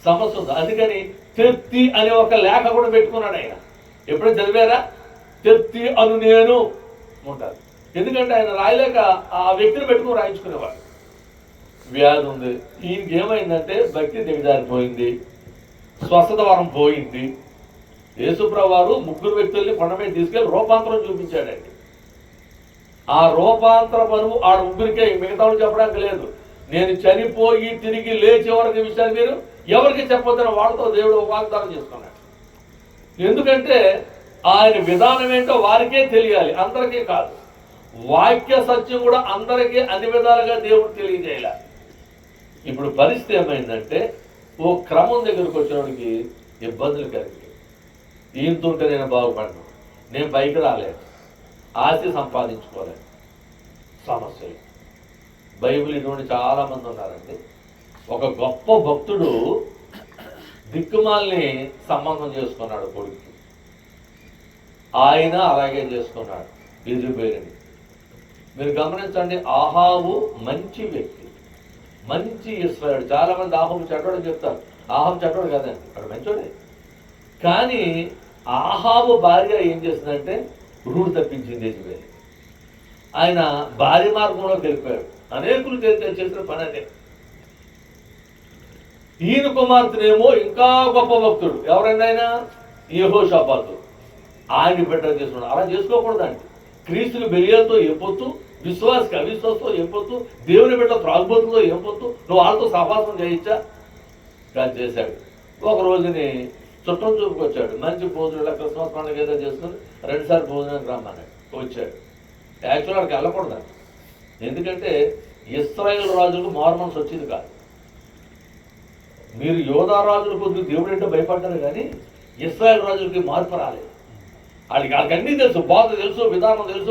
S5: సమస్య ఉంది. అందుకని తెప్తి అనే ఒక లేఖ కూడా పెట్టుకున్నాడు ఆయన. ఎప్పుడైనా చదివారా? తెప్తి అను నేను ఉంటారు. ఎందుకంటే ఆయన రాయలేక ఆ వ్యక్తిని పెట్టుకుని రాయించుకునేవాడు. వ్యాధి ఉంది. ఈయనకి ఏమైందంటే భక్తి దిగజారిపోయింది, స్వస్థత వరం పోయింది. యేసుప్రభువు వారు 3 వ్యక్తుల్ని కొండ మీద తీసుకెళ్ళి రూపాంతరం చూపించాడండి. ఆ రూపాంతర పనువు ఆడ 3కే, మిగతా వాళ్ళు చెప్పడానికి లేదు. నేను చనిపోయి తిరిగి లేచే వరకు విషయాన్ని మీరు ఎవరికి చెప్పొద్దని వాళ్ళతో దేవుడు వాగ్దానం చేసుకున్నాడు. ఎందుకంటే ఆయన విధానం ఏంటో వారికే తెలియాలి, అందరికీ కాదు. వాక్య సత్యం కూడా అందరికీ అన్ని విధాలుగా దేవుడు తెలియజేయాలి. ఇప్పుడు పరిస్థితి ఏమైందంటే ఓ క్రమం దగ్గరకు వచ్చినోడికి ఇబ్బందులు కలిగి, ఈయనతుంటే నేను బాగుపడను, నేను పైకి రాలేను, ఆస్తి సంపాదించుకోలేను, సమస్యలు. బైబిల్ ఇటువంటి చాలామంది ఉన్నారండి. ఒక గొప్ప భక్తుడు దిక్కుమాల్ని సంబంధం చేసుకున్నాడు కొడుకు. ఆయన అలాగే చేసుకున్నాడు యెజెబెలుని. మీరు గమనించండి, ఆహాబు మంచి వ్యక్తి, మంచి ఇశ్రాయేలు. చాలా మంది ఆహాబు చెడ్డోడు చెప్తారు. ఆహాబు చెడ్డోడు కదండి, అక్కడ మంచోడే. కానీ ఆహాబు భార్య ఏం చేసిందంటే రూడు తప్పించింది యెజెబెలు. ఆయన భార్య మార్గంలో గెలిపాడు. అనేకులు చేసిన పని అదే. ఈయన కుమార్తెనేమో ఇంకా గొప్ప భక్తుడు. ఎవరైనా ఆయన? యెహోషాపాతు. ఆయన బిడ్డ చేసుకున్నాడు. అలా చేసుకోకూడదండి. క్రీస్తుని బెలియాలతో ఏం పొత్తు, విశ్వాసకి అవిశ్వాసంతో ఏం పొత్తు, దేవుని బిడ్డ త్రాగుబోతులతో ఏం పొత్తు? నువ్వు వాళ్ళతో సహవాసం చేయించా? కానీ చేశాడు. ఒక రోజుని చుట్టం చూపుకొచ్చాడు. మంచి భోజనం, క్రిస్మస్ పండుగ ఏదో చేసుకుని 2 సార్లు భోజనానికి రమ్మన్నాడు. వచ్చాడు. యాక్చువల్ అక్కడికి వెళ్ళకూడదండి. ఎందుకంటే ఇశ్రాయేలు రాజులకు మారుమనసు వచ్చింది కాదు. మీరు యోధా రాజుల కొద్దిగా దేవుడు ఏంటో భయపడ్డారు, కానీ ఇశ్రాయేలు రాజులకి మార్పు రాలేదు. వాళ్ళకి అన్నీ తెలుసు, బాధ తెలుసు, విధానం తెలుసు.